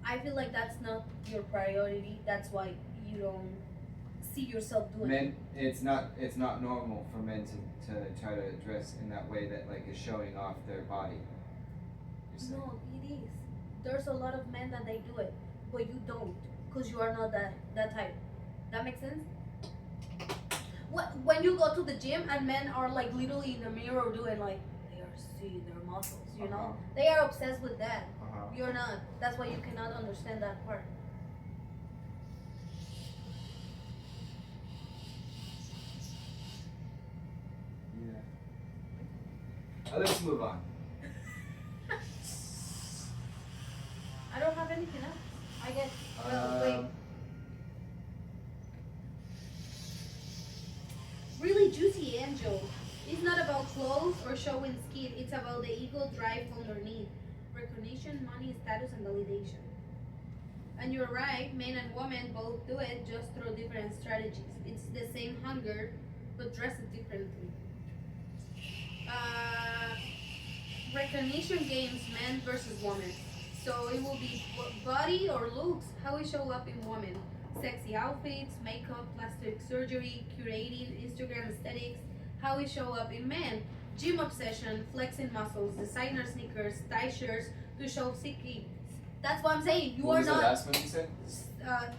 I feel like that's not your priority. That's why you don't see yourself doing it. Men, it's not normal for men to try to dress in that way that like is showing off their body. You're saying. No, it is. There's a lot of men that they do it, but you don't, because you are not that type. That makes sense? When you go to the gym and men are like literally in the mirror doing like, they are seeing their muscles, you know? They are obsessed with that. You're not. That's why you cannot understand that part. Yeah. Let's move on. I don't have anything else. I guess. Well, wait. Really juicy angel. It's not about clothes or showing skin. It's about the ego drive underneath. Recognition, money, status, and validation. And you're right, men and women both do it just through different strategies. It's the same hunger, but dressed differently. Uh, Recognition games, men versus women. So it will be body or looks, how we show up in women. Sexy outfits, makeup, plastic surgery, curating, Instagram aesthetics. How we show up in men. Gym obsession, flexing muscles, designer sneakers, tie shirts to show physique. That's what I'm saying. You what are was not the last one you said?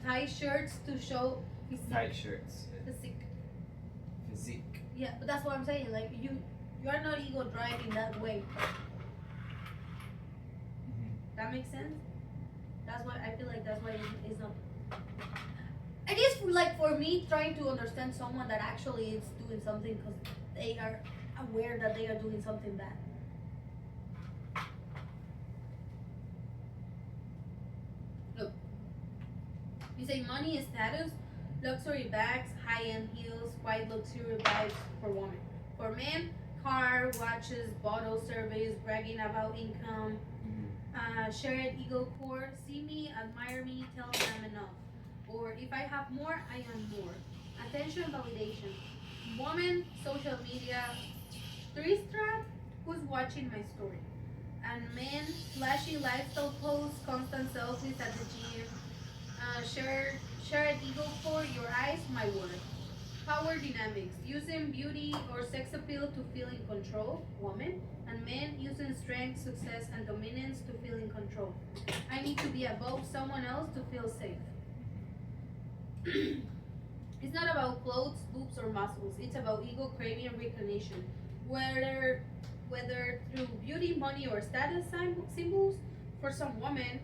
tie shirts to show physique. Tight shirts. Physique. Physique. Yeah, but that's what I'm saying. Like you are not ego driving that way. That makes sense. That's why I feel like that's why it's not. I guess like for me, trying to understand someone that actually is doing something because they are aware that they are doing something bad. Look, you say money is status, luxury bags, high-end heels, white luxury vibes for women. For men, car, watches, bottle surveys, bragging about income, shared ego core, see me, admire me, tell me I'm enough. Or if I have more, I am more. Attention validation. Woman, social media, three strap, who's watching my story? And men, flashy lifestyle posts, constant selfies at the gym, shared ego core, your eyes, my word. Power dynamics, using beauty or sex appeal to feel in control, woman, and men using strength, success, and dominance to feel in control. I need to be above someone else to feel safe. It's not about clothes, boobs, or muscles. It's about ego craving and recognition. Whether through beauty, money, or status symbols, for some women,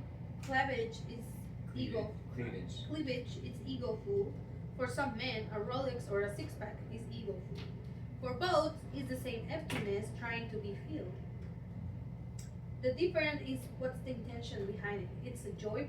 cleavage is ego. Cleavage is ego food. For some men, a Rolex or a six-pack is ego food. For both, it's the same emptiness trying to be filled. The difference is what's the intention behind it. It's a joy